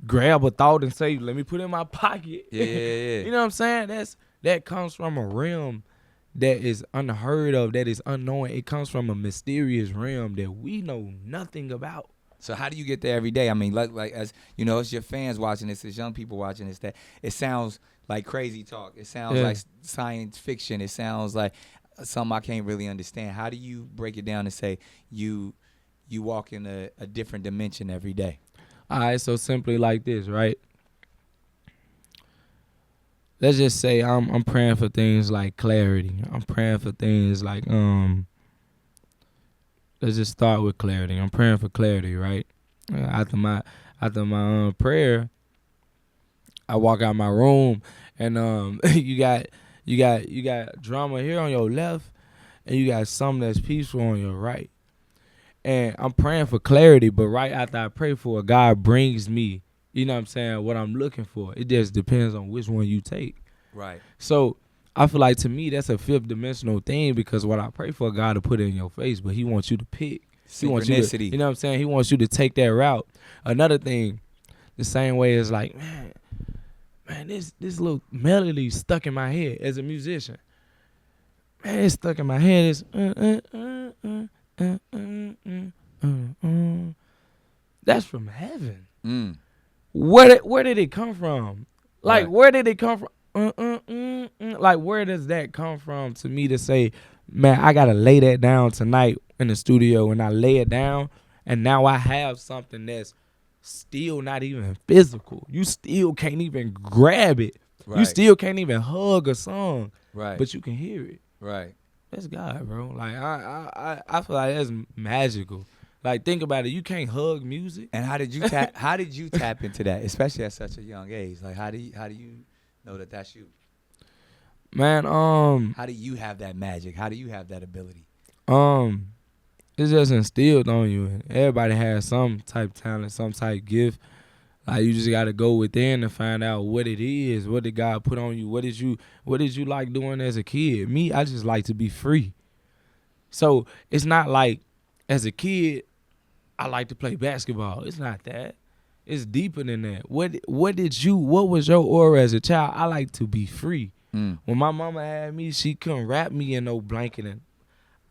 Speaker 1: grab a thought and say, let me put it in my pocket.
Speaker 2: Yeah.
Speaker 1: You know what I'm saying? That comes from a realm that is unheard of, that is unknown. It comes from a mysterious realm that we know nothing about.
Speaker 2: So how do you get there every day? I mean, like as you know, it's your fans watching this, it's young people watching this. That it sounds like crazy talk. It sounds like science fiction. It sounds like something I can't really understand. How do you break it down and say you walk in a different dimension every day?
Speaker 1: All right, so simply like this, right? Let's just say I'm praying for things like clarity. I'm praying for things like let's just start with clarity. I'm praying for clarity, right? After my prayer, I walk out my room and you got drama here on your left, and you got something that's peaceful on your right. And I'm praying for clarity, but right after I pray for it, God brings me, you know what I'm saying, what I'm looking for. It just depends on which one you take.
Speaker 2: Right.
Speaker 1: So I feel like, to me, that's a 5th dimensional thing, because what I pray for, God to put it in your face, but he wants you to pick. He wants you to, you know what I'm saying? He wants you to take that route. Another thing, the same way is like, man, this little melody stuck in my head as a musician. Man, it's stuck in my head. It's that's from heaven. Where did it come from? Like, where did it come from? Like, where does that come from to me to say, man, I gotta lay that down tonight in the studio, and I lay it down, and now I have something that's still not even physical. You still can't even grab it. Right. You still can't even hug a song. Right. But you can hear it.
Speaker 2: Right.
Speaker 1: That's God, bro. Like, I feel like that's magical. Like, think about it. You can't hug music.
Speaker 2: And how did you tap into that, especially at such a young age? Like, how do you know that that's you?
Speaker 1: Man,
Speaker 2: how do you have that magic? How do you have that ability?
Speaker 1: It's just instilled on you. Everybody has some type of talent, some type of gift. Like you just gotta go within and find out what it is. What did God put on you? What did you like doing as a kid? Me, I just like to be free. So it's not like as a kid I like to play basketball. It's not that. It's deeper than that. What was your aura as a child? I like to be free. When my mama had me, she couldn't wrap me in no blanket and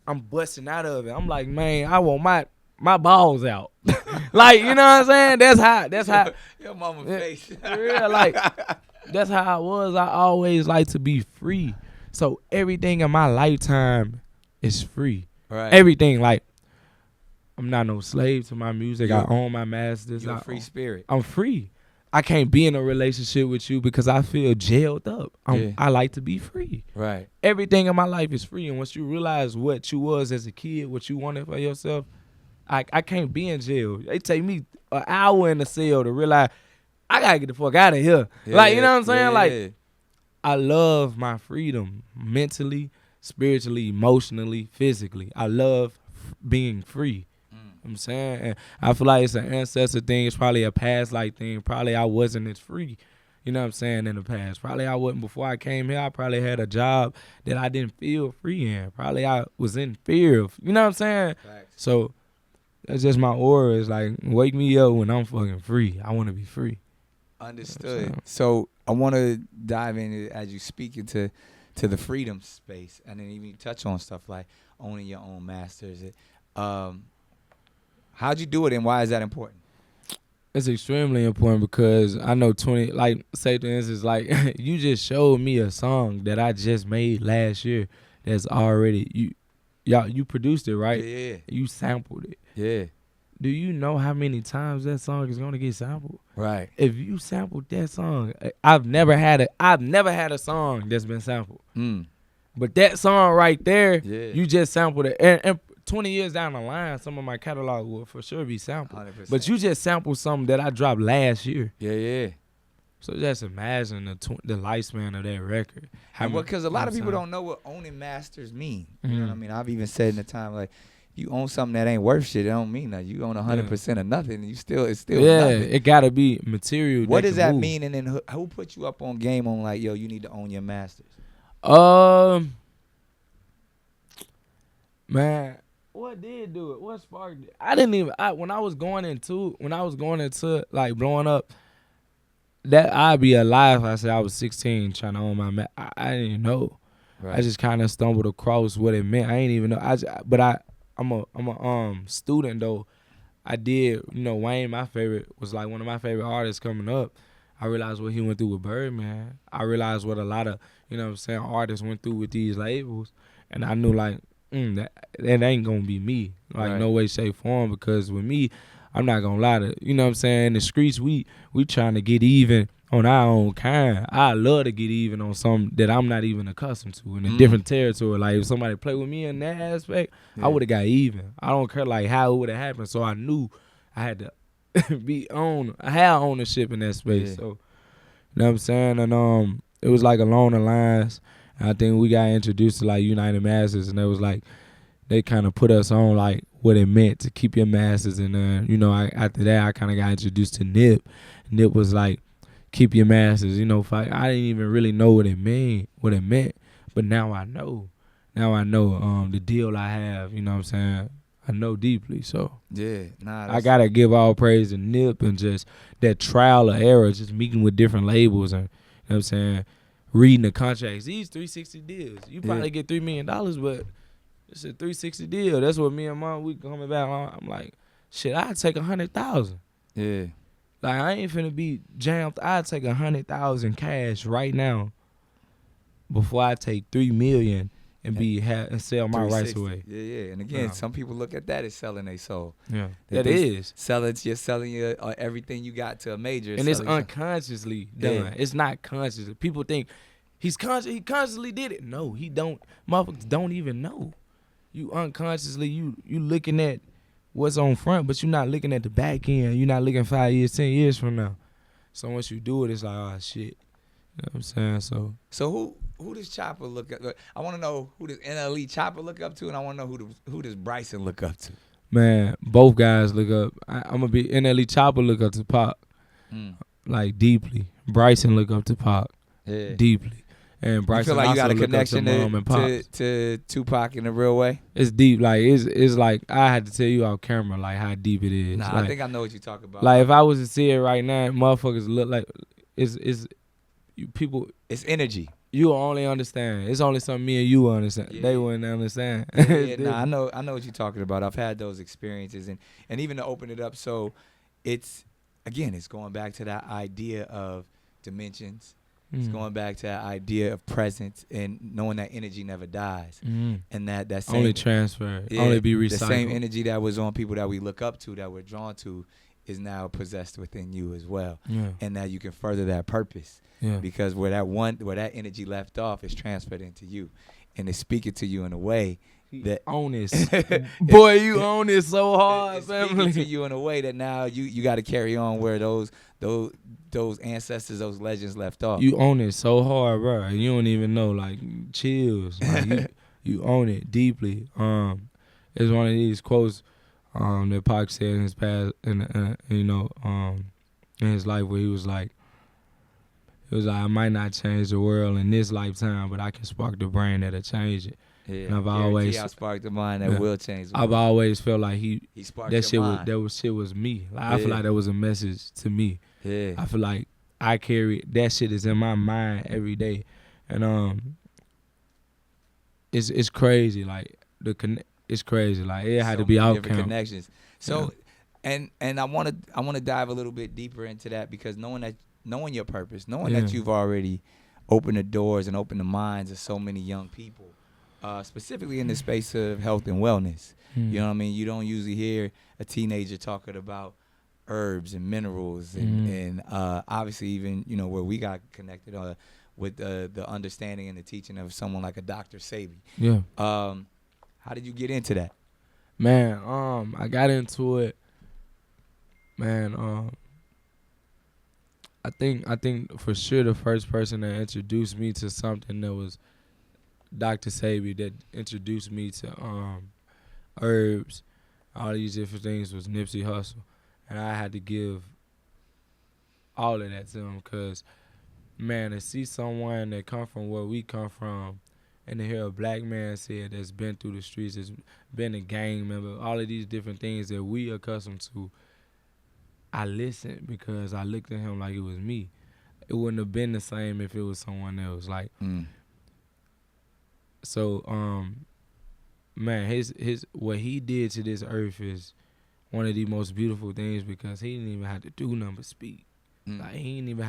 Speaker 1: I'm busting out of it. I'm like, man, I want my balls out. Like, you know what I'm saying? That's how
Speaker 2: your mama face.
Speaker 1: For real, like that's how I was. I always like to be free. So everything in my lifetime is free.
Speaker 2: Right.
Speaker 1: Everything, like I'm not no slave to my music. I own my masters.
Speaker 2: You're a free spirit.
Speaker 1: I'm free. I can't be in a relationship with you because I feel jailed up. I like to be free.
Speaker 2: Right.
Speaker 1: Everything in my life is free. And once you realize what you was as a kid, what you wanted for yourself, I can't be in jail. They take me an hour in the cell to realize I gotta get the fuck out of here.
Speaker 2: Yeah,
Speaker 1: like, you know what I'm saying?
Speaker 2: Yeah.
Speaker 1: Like, I love my freedom mentally, spiritually, emotionally, physically. I love being free. You know what I'm saying? And I feel like it's an ancestor thing. It's probably a past life thing. Probably I wasn't as free, you know what I'm saying, in the past. Probably I wasn't before I came here. I probably had a job that I didn't feel free in. Probably I was in fear of, you know what I'm saying?
Speaker 2: Facts.
Speaker 1: So that's just my aura. It's like, wake me up when I'm fucking free. I want to be free.
Speaker 2: Understood.
Speaker 1: You know
Speaker 2: So I want to dive in as you speak into the freedom space, and then even touch on stuff like owning your own masters. How'd you do it, and why is that important?
Speaker 1: It's extremely important because I know say for instance, like you just showed me a song that I just made last year that's already you produced it, right?
Speaker 2: Yeah.
Speaker 1: You sampled it.
Speaker 2: Yeah.
Speaker 1: Do you know how many times that song is gonna get sampled?
Speaker 2: Right.
Speaker 1: If you sampled that song, I've never had a song that's been sampled. But that song right there, you just sampled it. And 20 years down the line, some of my catalog will for sure be sampled.
Speaker 2: 100%.
Speaker 1: But you just sampled something that I dropped last year.
Speaker 2: Yeah.
Speaker 1: So just imagine the lifespan of that record.
Speaker 2: Because a lot of people don't know what owning masters mean. You know what I mean? I've even said in the time, like, you own something that ain't worth shit, it don't mean that. You own 100% of nothing, and it's still nothing.
Speaker 1: It gotta be material.
Speaker 2: What does that mean? And then who put you up on game on like, yo, you need to own your masters?
Speaker 1: Man, what did do it? What sparked it? When I was going into like blowing up, that I'd be alive. I said I was 16 trying to own my I didn't even know. Right. I just kind of stumbled across what it meant. I ain't even know. I'm a student though. I did, Wayne, was like one of my favorite artists coming up. I realized what he went through with Birdman. I realized what a lot of, artists went through with these labels. And I knew like, that ain't gonna be me. Like no way, shape, form, because with me, I'm not gonna lie to, in the streets, we trying to get even on our own kind. I love to get even on something that I'm not even accustomed to in a different territory. Like if somebody play with me in that aspect, I would have got even. I don't care like how it would have happened. So I knew I had to I had ownership in that space. So you know what I'm saying? And it was like along the lines. I think we got introduced to like United Masters, and it was like they kind of put us on like what it meant to keep your masters. And after that I kind of got introduced to Nip. Nip was like, keep your masters, I didn't even really know what it meant, but now I know. The deal I have, I know deeply. So I gotta give all praise to Nip and just that trial of error, just meeting with different labels and reading the contracts. These 360 deals, you probably get $3 million, but it's a 360 deal. That's what me and Mom, we coming back on. I'm like, shit, I'd take 100,000.
Speaker 2: Yeah.
Speaker 1: Like, I ain't finna be jammed. I'd take 100,000 cash right now before I take $3 million and sell my rights away.
Speaker 2: Yeah. And again, some people look at that as selling their soul.
Speaker 1: Yeah, that is.
Speaker 2: You're selling your everything you got to a major.
Speaker 1: And it's unconsciously done. Yeah. It's not conscious. People think he's conscious. He consciously did it. No, he don't. Motherfuckers don't even know. You unconsciously, you looking at what's on front, but you're not looking at the back end. You're not looking 5 years, 10 years from now. So once you do it, it's like, oh, shit. You know what I'm saying?
Speaker 2: So who does Choppa look up? I want to know who does NLE Choppa look up to, and I want to know who does Bryson look up to.
Speaker 1: Man, both guys look up. I'm going to be NLE Choppa look up to Pop. like deeply. Bryson look up to Pac deeply. And
Speaker 2: You
Speaker 1: Bryson
Speaker 2: feel like you got
Speaker 1: also
Speaker 2: a
Speaker 1: look up to
Speaker 2: connection
Speaker 1: Mom and Pops.
Speaker 2: to Tupac in a real way?
Speaker 1: It's deep. Like it's like I had to tell you off camera like how deep it is.
Speaker 2: Nah,
Speaker 1: like,
Speaker 2: I think I know what you're talking about.
Speaker 1: Like if I was to see it right now, motherfuckers look like it's people.
Speaker 2: It's energy.
Speaker 1: You will only understand. It's only something me and you will understand.
Speaker 2: Yeah.
Speaker 1: They wouldn't understand.
Speaker 2: Nah, I know what you're talking about. I've had those experiences, and even to open it up, so it's going back to that idea of dimensions. It's going back to that idea of presence and knowing that energy never dies, and that same,
Speaker 1: only transfer, only be recycled.
Speaker 2: The same energy that was on people that we look up to, that we're drawn to, is now possessed within you as well, and that you can further that purpose. Because where that energy left off is transferred into you, and it's speaking to you in a way that
Speaker 1: own this. Boy, you own it so hard,
Speaker 2: speaking to you in a way that now you got to carry on where those ancestors, those legends left off.
Speaker 1: You own it so hard, bro. And you don't even know, like, chills. Like, you own it deeply. It's one of these quotes that Pac said in his past, in his life, where he was like, I might not change the world in this lifetime, but I can spark the brain that'll change it.
Speaker 2: Yeah,
Speaker 1: and I've always
Speaker 2: sparked the mind that will change the world.
Speaker 1: I've always felt like he
Speaker 2: sparked
Speaker 1: that
Speaker 2: your mind.
Speaker 1: shit was me. Like I feel like that was a message to me.
Speaker 2: Yeah.
Speaker 1: I feel like I carry that shit is in my mind every day, and it's crazy. Like it's crazy. Like it had to be out
Speaker 2: connections. So, and I want to dive a little bit deeper into that, because knowing your purpose, knowing that you've already opened the doors and opened the minds of so many young people, specifically in the space of health and wellness. You know what I mean? You don't usually hear a teenager talking about herbs and minerals and obviously even, where we got connected with the understanding and the teaching of someone like a Dr. Sebi.
Speaker 1: Yeah.
Speaker 2: How did you get into that?
Speaker 1: Man, I got into it, man, I think for sure the first person that introduced me to something that was Dr. Sebi, that introduced me to herbs, all these different things, was Nipsey Hussle. And I had to give all of that to him, because, man, to see someone that come from where we come from, and to hear a black man say it, that's been through the streets, that's been a gang member, all of these different things that we accustomed to, I listened because I looked at him like it was me. It wouldn't have been the same if it was someone else. Like, so, man, his what he did to this earth is one of the most beautiful things, because he didn't even have to do nothing but speak. Like he ain't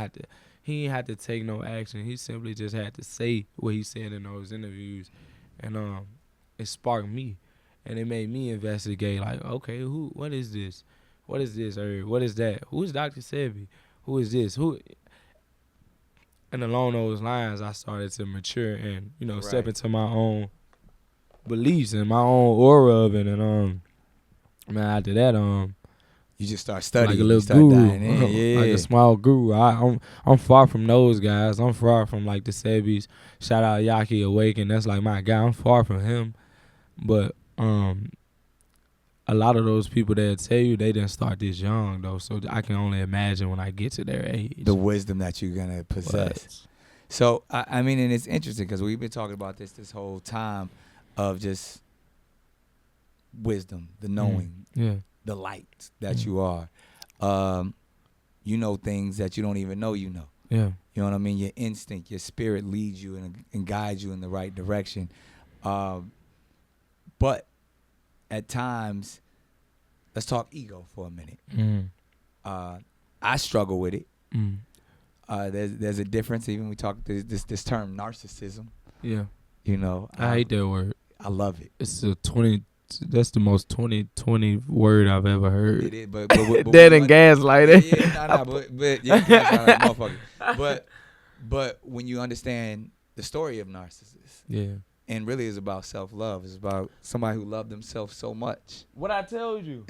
Speaker 1: had to take no action. He simply just had to say what he said in those interviews, and it sparked me, and it made me investigate. Like, okay, what is this? What is this herb? What is that? Who is Dr. Sebi? Who is this? Who? And along those lines, I started to mature and step into my own beliefs and my own aura of it, and man, after that,
Speaker 2: you just start studying,
Speaker 1: like a little guru, like a small guru. I'm far from those guys. I'm far from like the Sebis. Shout out Yaki Awaken. That's like my guy. I'm far from him, but a lot of those people that tell you they didn't start this young though, so I can only imagine when I get to their age
Speaker 2: the wisdom that you're gonna possess. So I mean, and it's interesting because we've been talking about this whole time of just wisdom, the knowing, the light that you are. You know things that you don't even know you know.
Speaker 1: Yeah.
Speaker 2: You know what I mean? Your instinct, your spirit leads you and guides you in the right direction. But at times, let's talk ego for a minute. I struggle with it. There's a difference. Even we talk this term narcissism.
Speaker 1: Yeah.
Speaker 2: I
Speaker 1: hate that word.
Speaker 2: I love it.
Speaker 1: It's that's the most 2020 word I've ever heard.
Speaker 2: It is, but
Speaker 1: dead and gaslighting.
Speaker 2: But when you understand the story of narcissists, and really is about self-love, it's about somebody who loved himself so much.
Speaker 1: What I told you.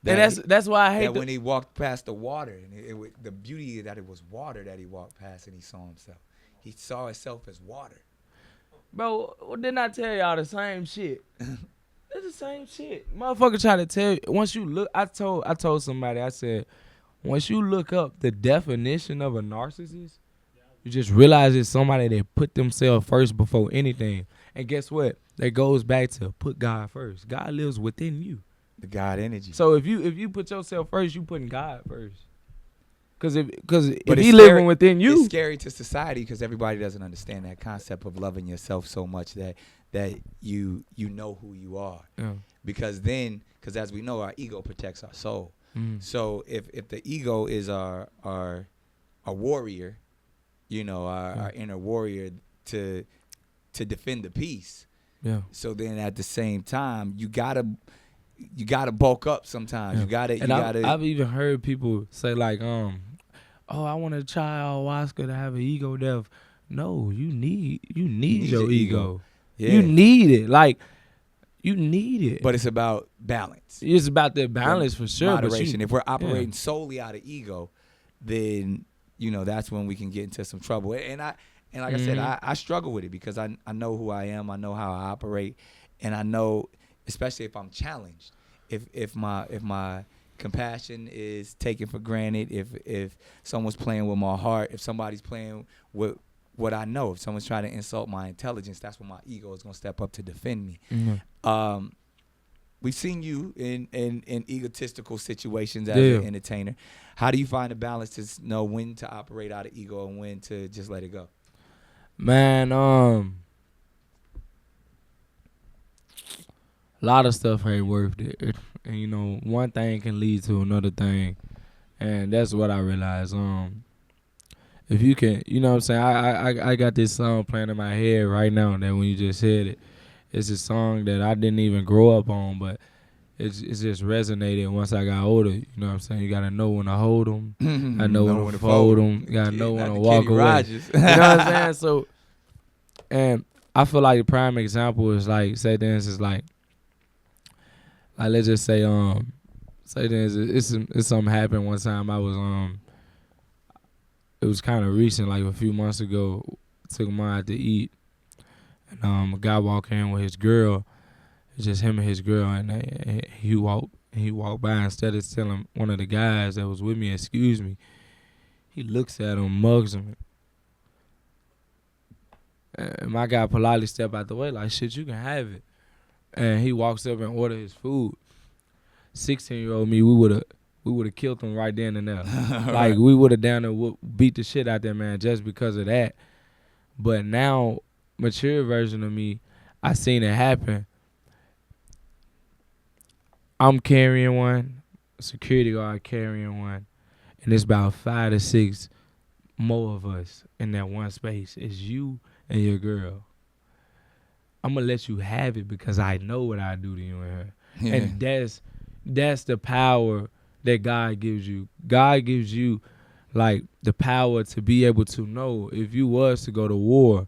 Speaker 1: That's why I hate
Speaker 2: that when he walked past the water, and the beauty that it was water that he walked past, and he saw himself. He saw himself as water.
Speaker 1: Bro, didn't I tell y'all the same shit? It's the same shit. Motherfucker try to tell you. Once you look, I told somebody, I said, once you look up the definition of a narcissist, you just realize it's somebody that put themselves first before anything. And guess what? That goes back to put God first. God lives within you.
Speaker 2: The God energy.
Speaker 1: So if you put yourself first, you putting God first. Because if
Speaker 2: But
Speaker 1: he
Speaker 2: it's
Speaker 1: living
Speaker 2: scary-
Speaker 1: within you,
Speaker 2: It's scary to society because everybody doesn't understand that concept of loving yourself so much that you know who you are.
Speaker 1: yeah.
Speaker 2: Because as we know, our ego protects our soul.
Speaker 1: Mm.
Speaker 2: So if the ego is our warrior, you know, our inner warrior to defend the peace.
Speaker 1: Yeah.
Speaker 2: So then at the same time, you gotta bulk up sometimes.
Speaker 1: Yeah.
Speaker 2: You gotta.
Speaker 1: I've even heard people say like, oh, I want to try ayahuasca to have an ego death. No, you need your ego.
Speaker 2: Yeah.
Speaker 1: You need it. Like, you need it.
Speaker 2: But it's about balance.
Speaker 1: It's about the balance for sure.
Speaker 2: Moderation.
Speaker 1: But
Speaker 2: If we're operating solely out of ego, then that's when we can get into some trouble. And like I said, I struggle with it because I know who I am. I know how I operate, and I know, especially if I'm challenged, if my compassion is taken for granted, if someone's playing with my heart, if somebody's playing with what I know, if someone's trying to insult my intelligence, that's when my ego is gonna step up to defend me.
Speaker 1: Mm-hmm.
Speaker 2: We've seen you in egotistical situations as an entertainer. How do you find a balance to know when to operate out of ego and when to just let it go?
Speaker 1: Man, a lot of stuff ain't worth it. And one thing can lead to another thing. And that's what I realized. If you can, you know what I'm saying? I got this song playing in my head right now that when you just said it, it's a song that I didn't even grow up on, but it's just resonated once I got older. You know what I'm saying? You got to know when to hold them. I know when to fold them. You got to know when to walk away. You know what I'm saying? So, and I feel like the prime example is like, say for instance, like let's just say, say for instance, it's something happened one time. I was, it was kind of recent, like a few months ago. Took mine out to eat. And a guy walked in with his girl. It's just him and his girl, and he walked by. Instead of telling one of the guys that was with me, excuse me, he looks at him, mugs him. And my guy politely stepped out the way, like, shit, you can have it. And he walks up and orders his food. 16-year-old me, we would have killed him right then and there. Like, we would have down there beat the shit out that man just because of that. But now, mature version of me, I seen it happen. I'm carrying one, security guard carrying one, and it's about 5 to 6 more of us in that one space. It's you and your girl. I'm gonna let you have it because I know what I do to you and her. Yeah. And that's the power that God gives you. God gives you like the power to be able to know if you was to go to war,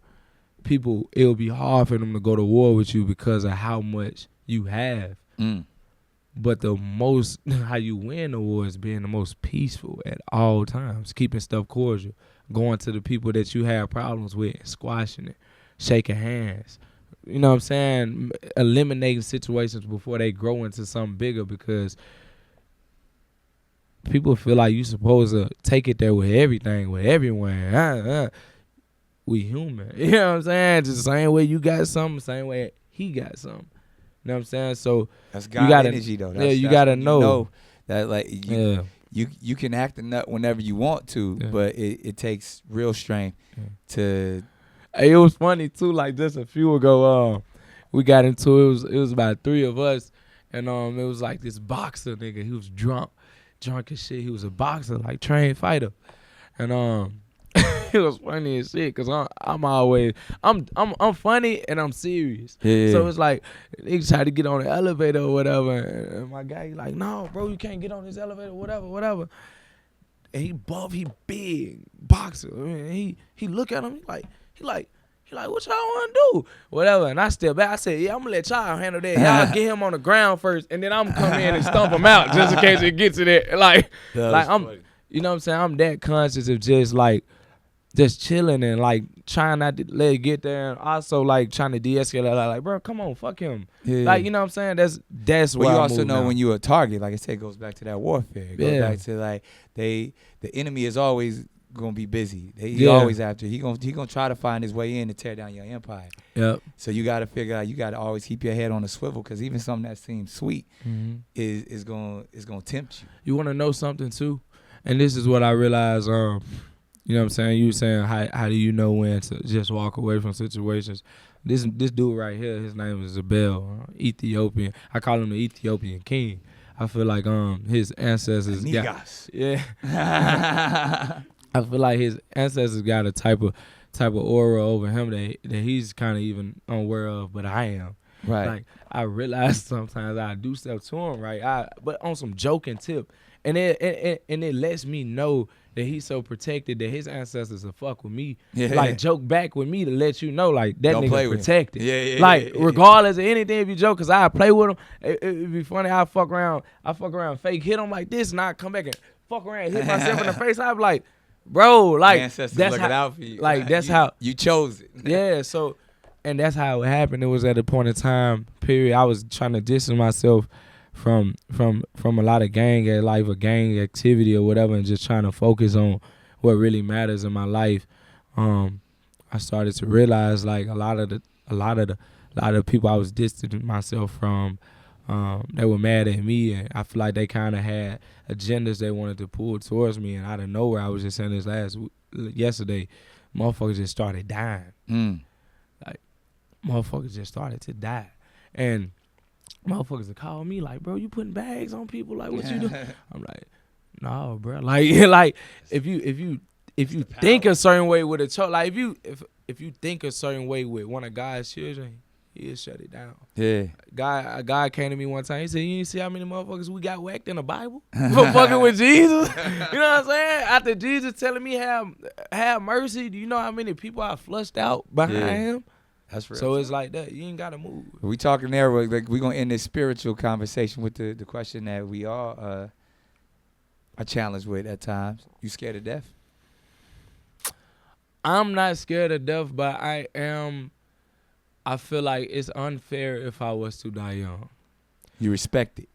Speaker 1: it'll be hard for them to go to war with you because of how much you have. But how you win the war is being the most peaceful at all times, keeping stuff cordial, going to the people that you have problems with and squashing it, shaking hands. You know what I'm saying? Eliminating situations before they grow into something bigger because people feel like you're supposed to take it there with everything, with everyone. We human. You know what I'm saying? Just the same way you got something, same way he got something. You know what I'm saying? So
Speaker 2: that's God energy though.
Speaker 1: You gotta know.
Speaker 2: You know that like you can act a nut whenever you want to, but it takes real strength to.
Speaker 1: Hey, it was funny too. Like just a few ago, we got into it was about 3 of us, and it was like this boxer nigga. He was drunk as shit. He was a boxer, like trained fighter, and it was funny as shit because I'm funny and I'm serious. Yeah. So it's like niggas try to get on the elevator or whatever, and my guy he like, no, bro, you can't get on this elevator, whatever. And he big boxer. I mean, he look at him, he like, what y'all want to do? Whatever. And I step back. I said, yeah, I'm going to let y'all handle that. Y'all get him on the ground first, and then I'm going to come in and stomp him out just in case it gets to that. Like I'm, you know what I'm saying? I'm that conscious of just chilling and like trying not to let it get there, and also like trying to de-escalate. Like, bro, come on, fuck him.
Speaker 2: Yeah.
Speaker 1: Like, you know what I'm saying? That's
Speaker 2: But
Speaker 1: where
Speaker 2: you
Speaker 1: I
Speaker 2: also
Speaker 1: move
Speaker 2: know
Speaker 1: now.
Speaker 2: when you're a target, like I said, it goes back to that warfare. It goes
Speaker 1: Yeah.
Speaker 2: back to like the enemy is always gonna be busy. He
Speaker 1: Yeah.
Speaker 2: always after. He gonna try to find his way in to tear down your empire.
Speaker 1: Yep.
Speaker 2: So you got to figure out. You got to always keep your head on a swivel, because even something that seems sweet
Speaker 1: Mm-hmm.
Speaker 2: is gonna tempt you.
Speaker 1: You want to know something too, and this is what I realized. You know what I'm saying? You were saying how do you know when to just walk away from situations? This dude right here, his name is Zabel, Ethiopian. I call him the Ethiopian king. I feel like his ancestors got, yeah. I feel like his ancestors got a type of aura over him that he's kind of even unaware of, but I am.
Speaker 2: Right.
Speaker 1: Like, I realize sometimes I do stuff to him, right? But on some joking tip, and it lets me know that he's so protected that his ancestors will fuck with me, like joke back with me to let you know, like, that
Speaker 2: Don't play
Speaker 1: nigga
Speaker 2: with
Speaker 1: protected.
Speaker 2: him.
Speaker 1: Like, regardless of anything, if you joke, cause I play with him, it'd be funny. I fuck around, fake hit him like this, and I come back and fuck around, and hit myself in the face. I'm like, bro, like,
Speaker 2: ancestors
Speaker 1: that's
Speaker 2: looking
Speaker 1: how,
Speaker 2: out for you.
Speaker 1: like, that's how
Speaker 2: you chose it.
Speaker 1: yeah. So, and that's how it happened. It was at a point in time period I was trying to distance myself from a lot of gang life or gang activity or whatever, and just trying to focus on what really matters in my life. I started to realize, like, a lot of the people I was distancing myself from, they were mad at me, and I feel like they kind of had agendas they wanted to pull towards me. And out of nowhere, I was just saying this yesterday, motherfuckers just started dying. Like, motherfuckers just started to die, and motherfuckers would call me like, bro, you putting bags on people? Like, what you do? I'm like, no, bro. Like if you think a certain way with a choke, like if you think a certain way with one of God's children, he'll shut it down.
Speaker 2: Yeah.
Speaker 1: A guy came to me one time. He said, "You ain't see how many motherfuckers we got whacked in the Bible for fucking with Jesus?" You know what I'm saying? After Jesus telling me have mercy, do you know how many people I flushed out behind him?
Speaker 2: That's real.
Speaker 1: So it's like that. You ain't gotta move.
Speaker 2: We talking there. Like, we gonna end this spiritual conversation with the question that we all are challenged with at times. You scared of death?
Speaker 1: I'm not scared of death, but I am. I feel like it's unfair if I was to die young.
Speaker 2: You respect it.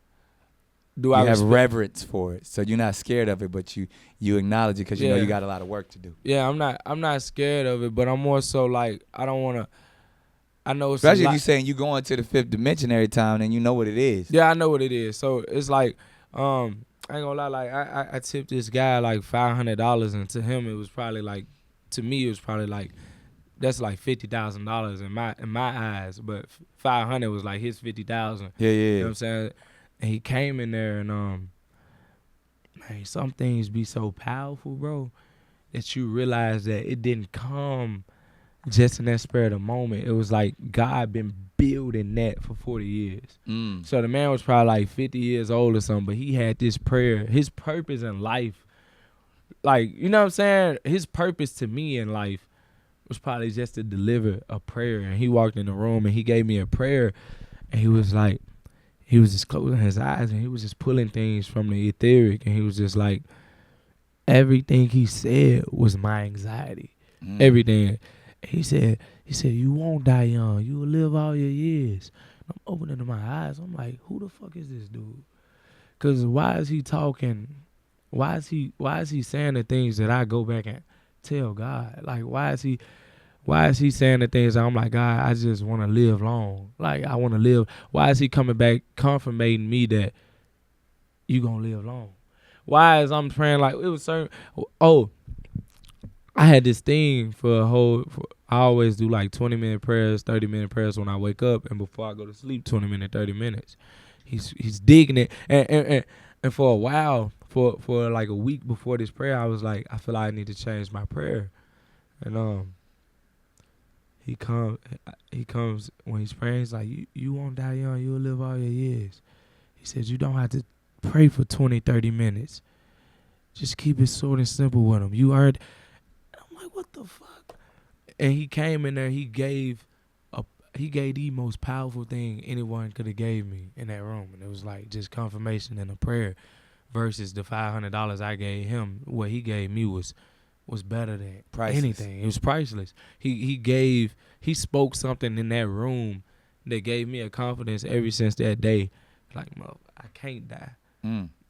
Speaker 1: Do
Speaker 2: you
Speaker 1: I
Speaker 2: have reverence for it, so you're not scared of it, but you acknowledge it because you know you got a lot of work to do.
Speaker 1: Yeah, I'm not scared of it, but I'm more so like, I don't want to. I know it's
Speaker 2: especially if you're saying you going to the fifth dimension every time, and you know what it is.
Speaker 1: Yeah, I know what it is. So it's like, I ain't gonna lie, like I tipped this guy like $500, and to him it was probably like, to me it was probably like, that's like $50,000 in my eyes, but 500 was like his 50,000.
Speaker 2: Yeah.
Speaker 1: You know what I'm saying? And he came in there, and man, some things be so powerful, bro, that you realize that it didn't come just in that spur of the moment. It was like God been building that for 40 years. So the man was probably like 50 years old or something, but he had this prayer, his purpose in life. Like, you know what I'm saying? His purpose to me in life was probably just to deliver a prayer. And he walked in the room and he gave me a prayer, and he was like, he was just closing his eyes and he was just pulling things from the etheric, and he was just like, everything he said was my anxiety. Everything. He said, you won't die young. You will live all your years. I'm opening my eyes. I'm like, who the fuck is this dude? Because why is he talking? Why is he saying the things that I go back and tell God? Like, why is he saying the things that I'm like, God, I just want to live long. Like, I want to live. Why is he coming back confirming me that you going to live long? Why is I'm praying like, it was certain, I had this thing I always do like 20-minute prayers, 30-minute prayers when I wake up, and before I go to sleep, 20 minutes, 30 minutes. He's digging it. And for a while, for like a week before this prayer, I was like, I feel like I need to change my prayer. And he comes when he's praying, he's like, you won't die young, you'll live all your years. He says, you don't have to pray for 20, 30 minutes. Just keep it short and simple with him. You heard. I'm like, what the fuck? And he came in there, he gave the most powerful thing anyone could have gave me in that room. And it was like just confirmation and a prayer versus the $500 I gave him. What he gave me was was better than
Speaker 2: Priceless.
Speaker 1: anything. It was priceless. He spoke something in that room that gave me a confidence ever since that day. Like, mother, I can't die.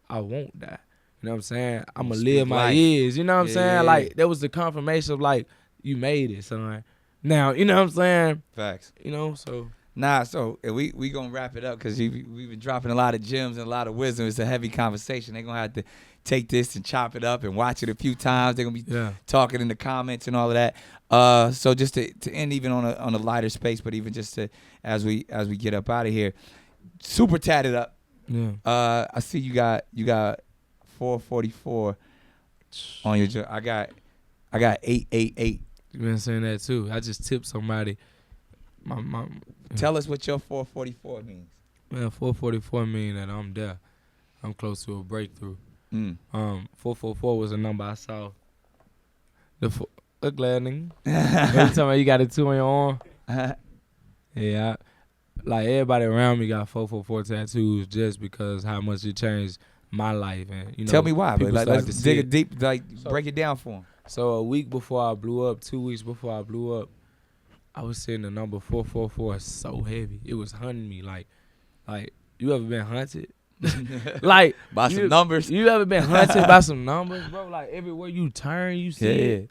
Speaker 1: I won't die. You know what I'm saying? I'm going to live my years. You know what I'm saying?
Speaker 2: Yeah.
Speaker 1: Like, that was the confirmation of, like, you made it, son. Now, you know what I'm saying?
Speaker 2: Facts.
Speaker 1: You know, so.
Speaker 2: Nah, so we going to wrap it up because we've been dropping a lot of gems and a lot of wisdom. It's a heavy conversation. They're going to have to take this and chop it up and watch it a few times. They're going to be talking in the comments and all of that. So just to end even on a lighter space, but even just to as we get up out of here, super tatted up.
Speaker 1: Yeah.
Speaker 2: I see you got 444 on your. I got 888.
Speaker 1: You been saying that too. I just tipped somebody.
Speaker 2: Tell us what your 444 means.
Speaker 1: Man, 444 mean that I'm there. I'm close to a breakthrough. 444 was a number I saw. Look, glad nigga. Every time you got a 2 on your arm. Yeah, like everybody around me got 444 tattoos just because how much it changed my life. And you know,
Speaker 2: tell me why, but like, let's dig it deep, break it down for them.
Speaker 1: So a week before I blew up, 2 weeks before I blew up, I was seeing the number 444 so heavy. It was hunting me. Like you ever been hunted? Like
Speaker 2: by some numbers.
Speaker 1: You ever been hunted by some numbers, bro? Like everywhere you turn, you see it.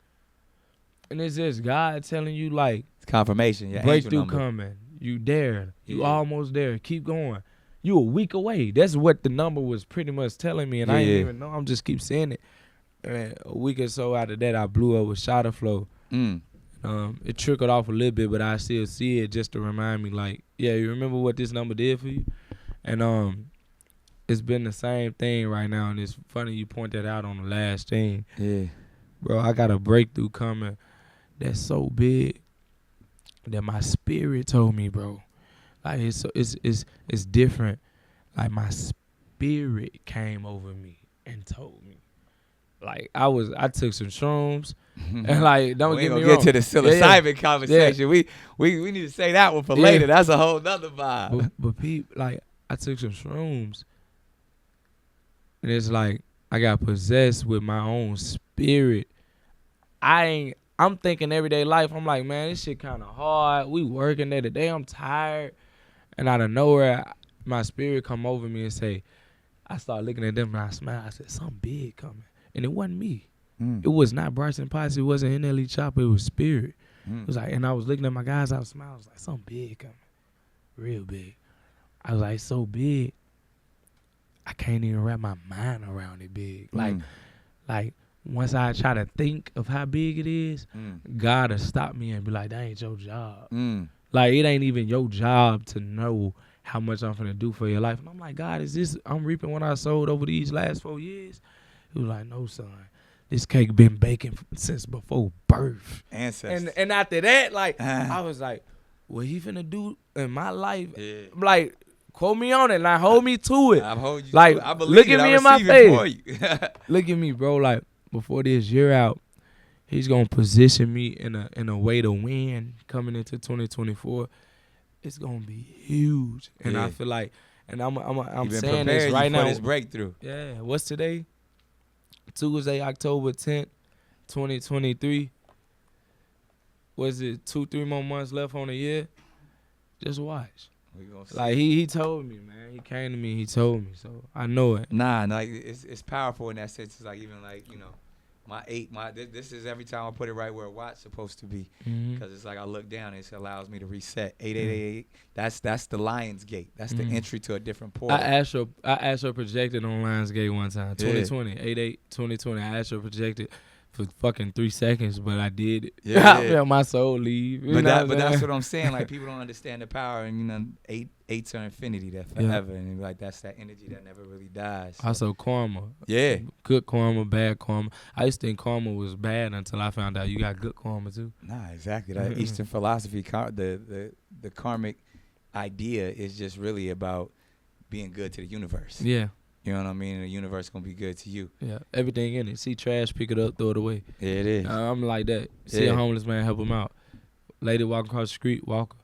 Speaker 1: And it's just God telling you, like,
Speaker 2: it's confirmation. Yeah,
Speaker 1: breakthrough coming. You there. You almost there. Keep going. You a week away. That's what the number was pretty much telling me, and I didn't even know. I'm just keep seeing it. And a week or so after that, I blew up with Shotter Flow. It trickled off a little bit, but I still see it just to remind me, like, yeah, you remember what this number did for you? And it's been the same thing right now, and it's funny you point that out on the last thing.
Speaker 2: Yeah.
Speaker 1: Bro, I got a breakthrough coming that's so big that my spirit told me, bro. Like, it's different. Like, my spirit came over me and told me. Like, I took some shrooms, and like, don't get me wrong.
Speaker 2: We ain't gonna get to the psilocybin conversation. Yeah. We need to say that one for later. That's a whole nother vibe.
Speaker 1: But like, I took some shrooms, and it's like I got possessed with my own spirit. I'm thinking everyday life. I'm like, man, this shit kind of hard. We working day to day. I'm tired, and out of nowhere, my spirit come over me and say, I start looking at them and I smile. I said, something big coming. And it wasn't me. It was not Bryson Potts. It wasn't NLE Choppa. It was spirit. It was like, and I was looking at my guys. I was smiling. I was like, something big coming, real big. I was like, so big, I can't even wrap my mind around it big. Like once I try to think of how big it is, God will stop me and be like, that ain't your job. Like, it ain't even your job to know how much I'm finna do for your life. And I'm like, God, I'm reaping what I sowed over these last 4 years? He was like, no, son. This cake been baking since before birth.
Speaker 2: Ancestors.
Speaker 1: And after that, like, I was like, what he finna do in my life? Yeah. Like, quote me on it. Like, hold me to it.
Speaker 2: I hold you
Speaker 1: like,
Speaker 2: to it. I believe
Speaker 1: look at me in my
Speaker 2: face.
Speaker 1: Look at me, bro. Like, before this year out, he's gonna position me in a way to win coming into 2024. It's gonna be huge. And I feel like, and I'm saying this right now.
Speaker 2: For this breakthrough.
Speaker 1: Yeah. What's today? Tuesday, October 10th, 2023. Was it 2-3 more months left on the year? Just watch. Like, he told me, man. He came to me. He told me. So I know it.
Speaker 2: Nah, like it's powerful in that sense. It's like, even like, you know, this is every time I put it right where a watch supposed to be, because it's like I look down and it allows me to reset. 8888. That's the Lion's Gate. That's the entry to a different portal.
Speaker 1: I Astro projected on Lion's Gate one time. 2020, 8/8/2020. I Astro projected for fucking 3 seconds, but I did it. I felt my soul leave.
Speaker 2: But that's what I'm saying. Like, people don't understand the power, and, you know, eights are infinity, that forever, and like that's that energy that never really dies. So.
Speaker 1: Also karma.
Speaker 2: Yeah.
Speaker 1: Good karma, bad karma. I used to think karma was bad until I found out you got good karma too.
Speaker 2: Nah, exactly. That Eastern philosophy, the karmic idea is just really about being good to the universe.
Speaker 1: Yeah.
Speaker 2: You know what I mean? And the universe gonna be good to you.
Speaker 1: Yeah, everything in it. See trash, pick it up, throw it away.
Speaker 2: Yeah, it is.
Speaker 1: I'm like that. See a homeless man, help him out. Lady walking across the street, walk.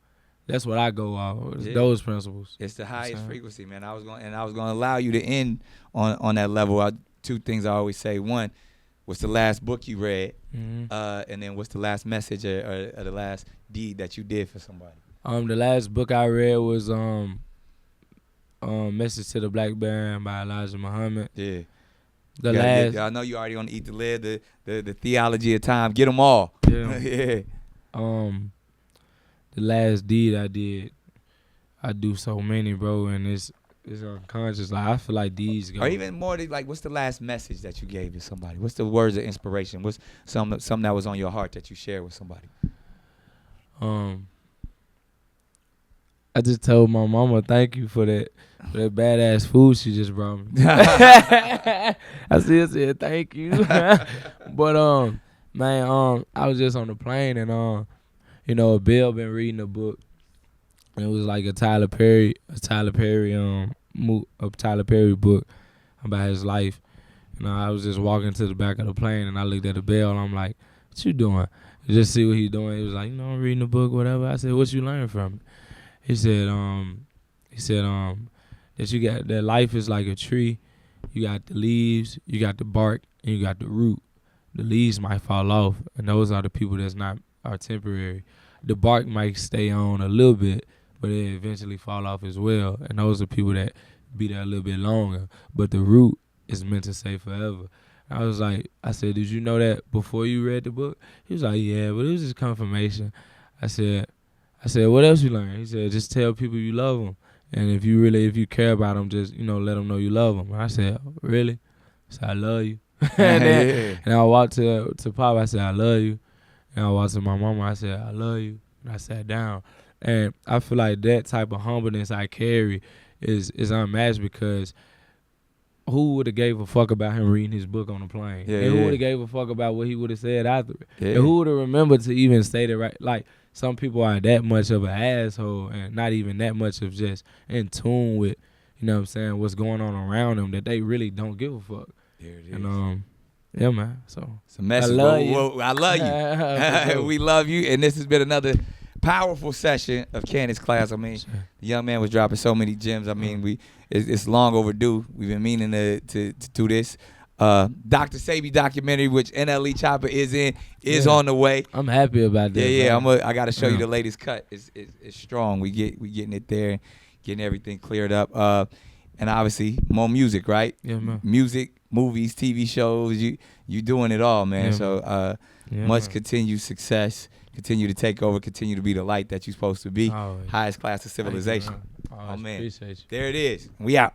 Speaker 1: That's what I go off. Those principles.
Speaker 2: It's the highest frequency, man. I was gonna allow you to end on that level. Two things I always say. One, what's the last book you read,
Speaker 1: Mm-hmm.
Speaker 2: and then what's the last message or the last deed that you did for somebody.
Speaker 1: The last book I read was Message to the Black Baron by Elijah Muhammad.
Speaker 2: Yeah.
Speaker 1: The last,
Speaker 2: I know you already on Eat to Live, the theology of time. Get them all.
Speaker 1: yeah.
Speaker 2: Yeah.
Speaker 1: The last deed I did, I do so many, bro, and it's unconscious. Like I feel like deeds go.
Speaker 2: Or even more, like, what's the last message that you gave to somebody? What's the words of inspiration? What's something that was on your heart that you shared with somebody?
Speaker 1: I just told my mama thank you for that badass food she just brought me. I said thank you. But man, I was just on the plane and a Bill been reading a book. And it was like a Tyler Perry book about his life. And I was just walking to the back of the plane and I looked at the Bill and I'm like, what you doing? Just see what he's doing. He was like, I'm reading a book, whatever. I said, what you learning from it? He said that you got that life is like a tree. You got the leaves, you got the bark, and you got the root. The leaves might fall off, and those are the people are temporary. The bark might stay on a little bit, but it eventually fall off as well. And those are people that be there a little bit longer. But the root is meant to stay forever. I said, did you know that before you read the book? He was like, yeah, but it was just confirmation. I said, what else you learned? He said, just tell people you love them. And if you care about them, just, let them know you love them. And I said, really? I said, I love you. And I walked to Pop, I said, I love you. And I walked to my mama, I said, I love you. And I sat down. And I feel like that type of humbleness I carry is unmatched because who would have gave a fuck about him reading his book on the plane?
Speaker 2: Yeah,
Speaker 1: and who would have gave a fuck about what he would have said after it?
Speaker 2: Yeah.
Speaker 1: And who would have remembered to even state it right? Like, some people are that much of an asshole and not even that much of just in tune with, what's going on around them that they really don't give a fuck.
Speaker 2: There it is.
Speaker 1: And yeah, man. So
Speaker 2: it's a message.
Speaker 1: I love you.
Speaker 2: I love you. We love you. And this has been another powerful session of Candace Class. I mean, the young man was dropping so many gems. I mean, it's long overdue. We've been meaning to do this. Dr. Sabi documentary, which NLE Choppa is on the way.
Speaker 1: I'm happy about that.
Speaker 2: Yeah. I got to show you the latest cut. It's strong. We getting it there, getting everything cleared up. And obviously more music, right?
Speaker 1: Yeah, man.
Speaker 2: Music, movies, TV shows. You doing it all, man.
Speaker 1: Yeah,
Speaker 2: so much continued success. Continue to take over. Continue to be the light that you're supposed to be.
Speaker 1: Always.
Speaker 2: Highest class of civilization.
Speaker 1: Oh, man. Appreciate you.
Speaker 2: There it is. We out.